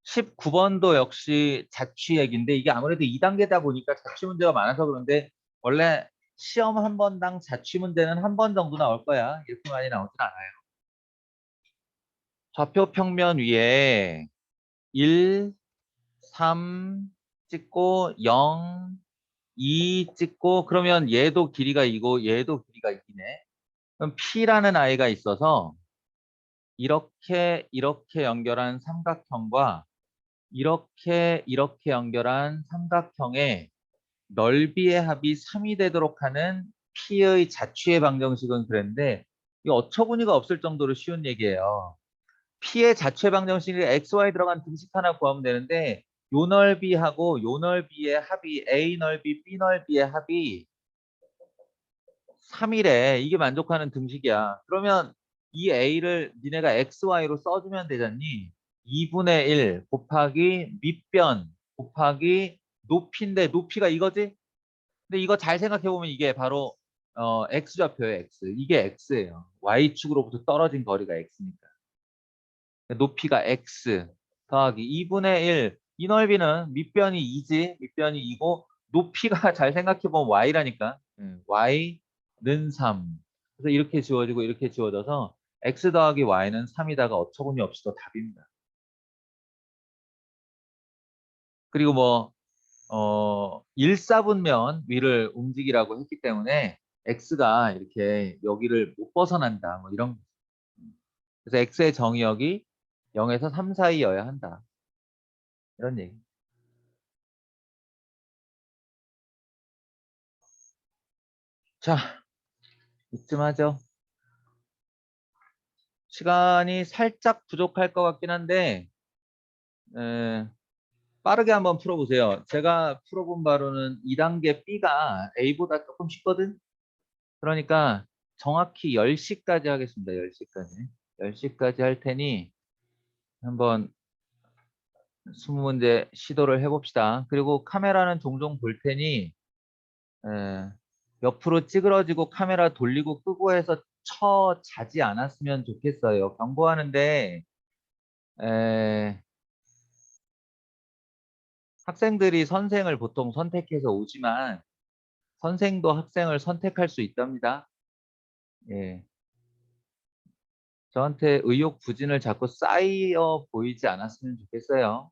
19번도 역시 자취 얘기인데 이게 아무래도 2단계다 보니까 자취 문제가 많아서 그런데 원래 시험 한 번당 자취 문제는 한 번 정도 나올 거야. 이렇게 많이 나오진 않아요. 좌표 평면 위에 1, 3 찍고 0, 2 찍고 그러면 얘도 길이가 2고 얘도 길이가 2네. 그럼 P라는 아이가 있어서 이렇게 연결한 삼각형과 이렇게 연결한 삼각형의 넓이의 합이 3이 되도록 하는 P의 자취의 방정식은 그랬는데 이거 어처구니가 없을 정도로 쉬운 얘기예요. P의 자취의 방정식에 XY 들어간 등식 하나 구하면 되는데 요 넓이하고 요 넓이의 합이 A 넓이, B 넓이의 합이 3이래. 이게 만족하는 등식이야. 그러면 이 A를 니네가 XY로 써주면 되잖니. 2분의 1 곱하기 밑변 곱하기 높이인데 높이가 이거지? 근데 이거 잘 생각해보면 이게 바로 X좌표예요. X. 이게 X예요. Y축으로부터 떨어진 거리가 X니까. 높이가 X 더하기 2분의 1. 이 넓이는 밑변이 2지. 밑변이 2고 높이가 잘 생각해보면 Y라니까. Y는 3. 그래서 이렇게 지워지고 이렇게 지워져서 X 더하기 Y는 3이다가 어처구니 없이도 답입니다. 그리고 뭐 1사분면 위를 움직이라고 했기 때문에 X가 이렇게 여기를 못 벗어난다. 뭐 이런. 그래서 X의 정의역이 0에서 3 사이여야 한다. 이런 얘기. 자, 이쯤 하죠. 시간이 살짝 부족할 것 같긴 한데 에, 빠르게 한번 풀어보세요. 제가 풀어본 바로는 2단계 B가 A보다 조금 쉽거든. 그러니까 정확히 10시까지 하겠습니다. 10시까지. 10시까지 할 테니 한번 20문제 시도를 해봅시다. 그리고 카메라는 종종 볼 테니 에, 옆으로 찌그러지고 카메라 돌리고 끄고 해서 자지 않았으면 좋겠어요. 경고하는데 에, 학생들이 선생을 보통 선택해서 오지만 선생도 학생을 선택할 수 있답니다. 예. 저한테 의욕 부진을 자꾸 쌓여 보이지 않았으면 좋겠어요.